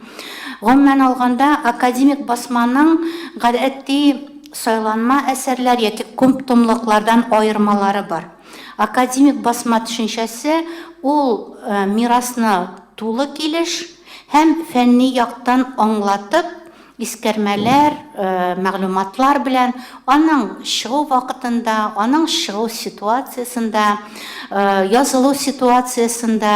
Гомумән алганда, академик басманың гадәти сайланма әсәрләр яки күп томлыклардан аермалары бар. Академик басма төшенчәсе ул мирасны тулы килеш һәм фәнни яктан аңлатып, искәрмәләр, мәгълүматлар белән аның чыгу вакытында, аның чыгу ситуациясендә, язылу ситуациясендә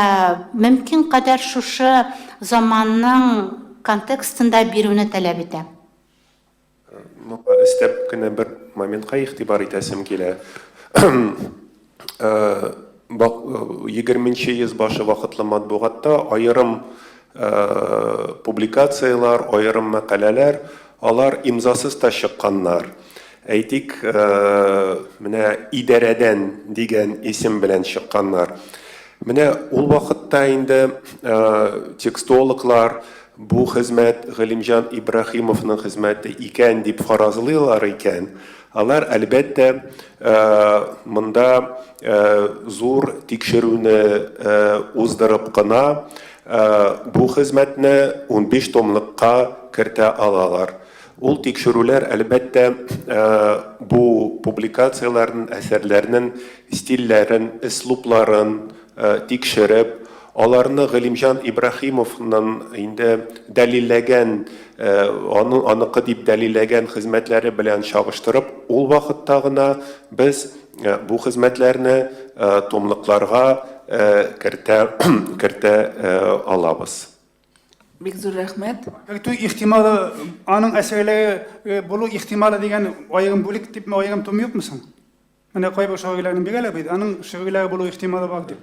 мөмкин кадәр шушы заманның контекстында бируне таләп итә. Істеп кенә бер моментка игътибар итәсем килә. 20-нче йөз башы вакытлы матбугатта аерым публикациялар, аерым мәкаләләр, алар имзасыз та чыкканнар. Әйтик, менә идарәдән дигән исем белән чыкканнар. Менә ул вакытта инде текстологлар бу хезмәт Галимҗан Ибраһимовның хезмәте икән дип фаразлыйлар икән. Алар әлбәттә монда зур тикшерүне уздырып кына бу хезмәтне 15 томлыкка кертә алалар. Ул тикшерүләр әлбәттә бу публикацияләрнең, әсәрләрнең стильләрен, ыслупларын тикшереп, аларны Галимҗан Ибраһимовның инде дәлилләгән, аныкы дип дәлилләгән хезмәтләре белән чагыштырып, ул вакытта гына без бу хезмәтләрне томлыкларга кертә алабыз. Бик зур рәхмәт. Ту ихтималы, аның әсәрләре булу ихтималы дигән аерым бүлек дип аерым том юкмы соң? Менә кайбер шагыйрьләрнең бигәлә бит, аның шигырьләре булу ихтималы бар дип.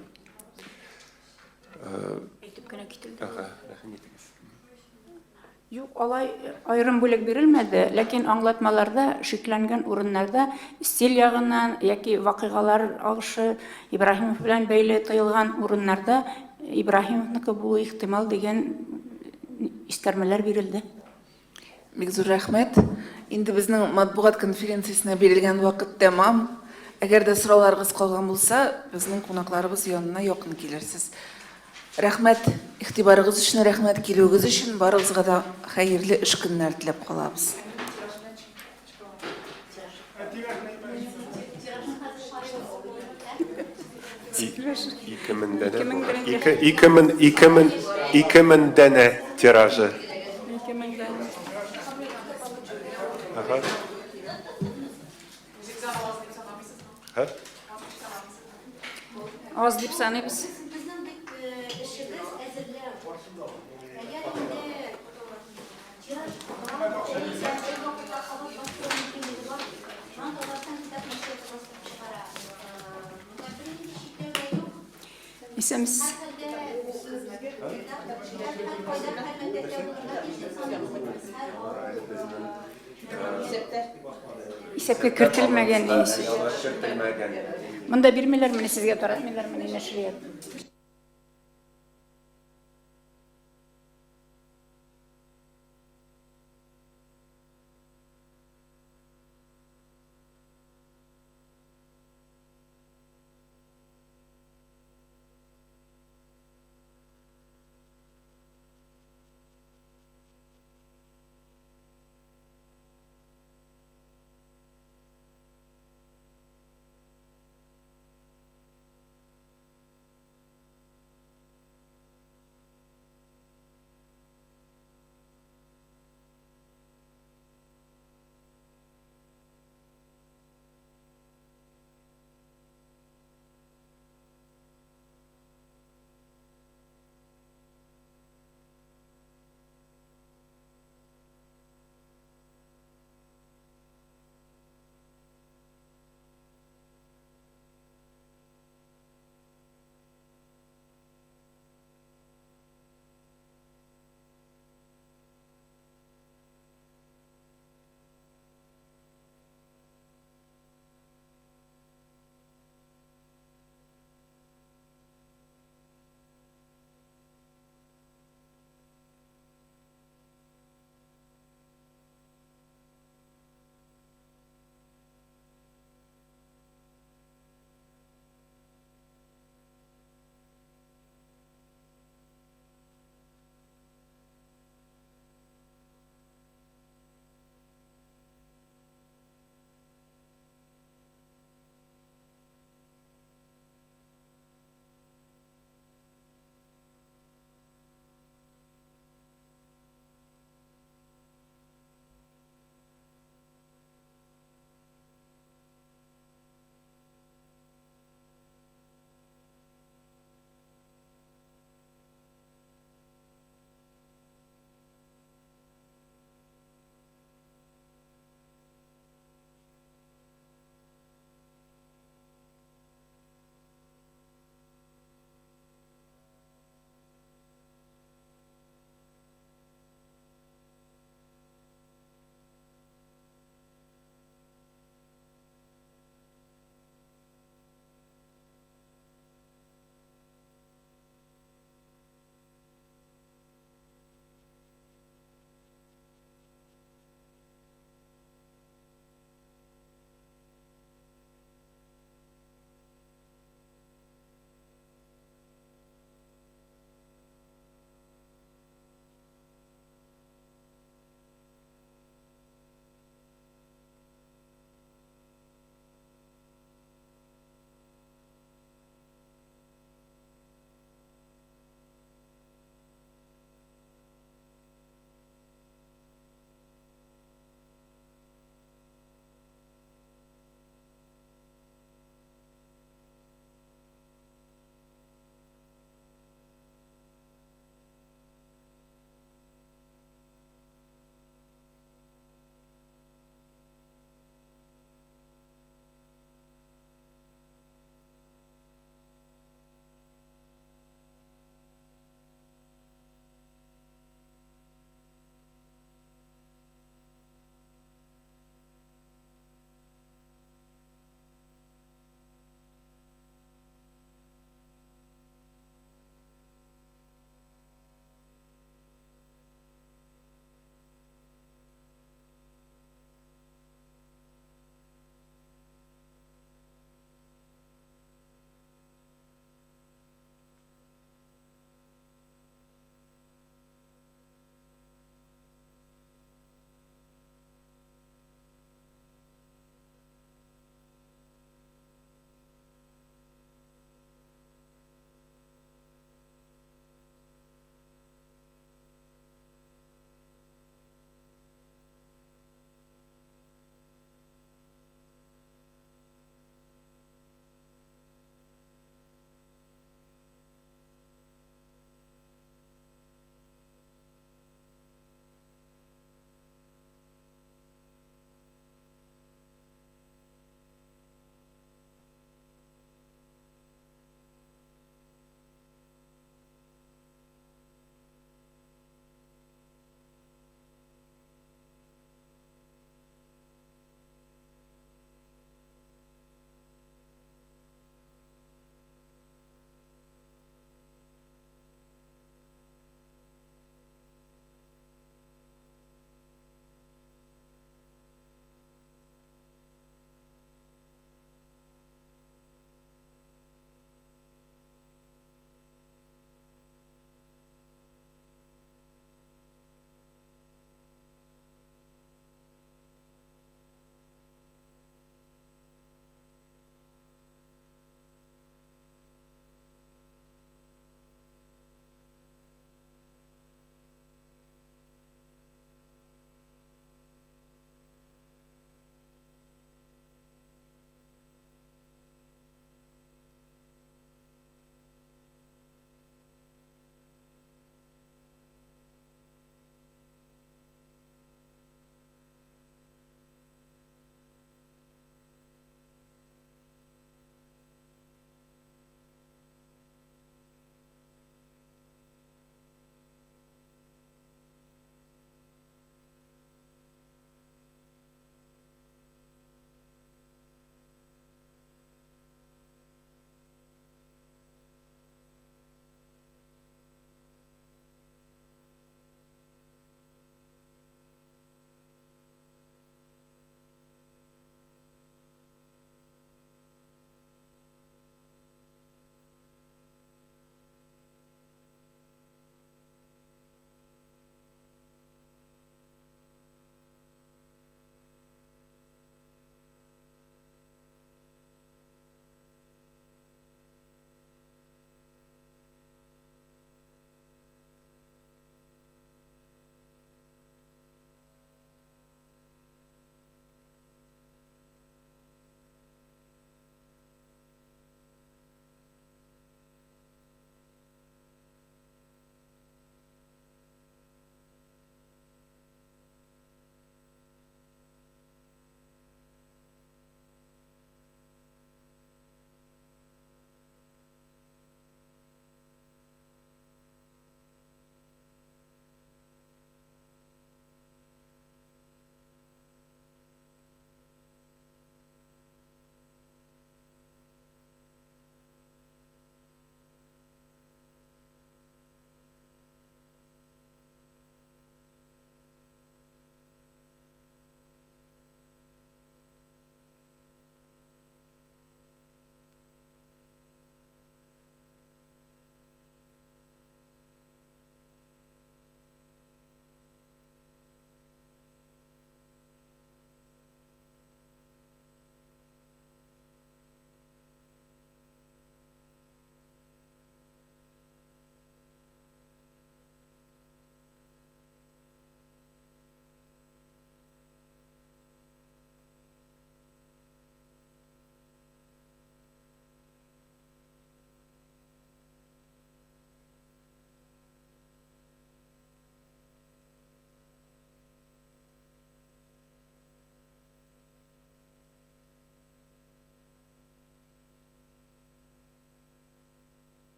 Юк, алай аерым бүлек бирелмәде, ләкин аңлатмаларда, шикләнгән урыннарда стиль ягыннан яки вакыйгалар агышы Ибраһимов белән бәйле тыелган урыннарда Ибраһимовныкы булу ихтимал дигән искәрмәләр бирелде. Бик зур рәхмәт. Инде безнең матбугат конференциясенә бирелгән вакыт тәмам. Әгәр дә сорауларыгыз калган булса, безнең кунакларыбыз янына якын килерсез. Рәхмәт, игътибарыгыз өчен рәхмәт, килүегез өчен барыгызга да хәерле эш көннәр теләп калабыз. Ике мең дәнә тиражы. Аз дип саныйбыз. Исемс. Исәпкә кертелмәгән. Монда бирмиләр менә сезгә таратмыйлар менә нәшрият.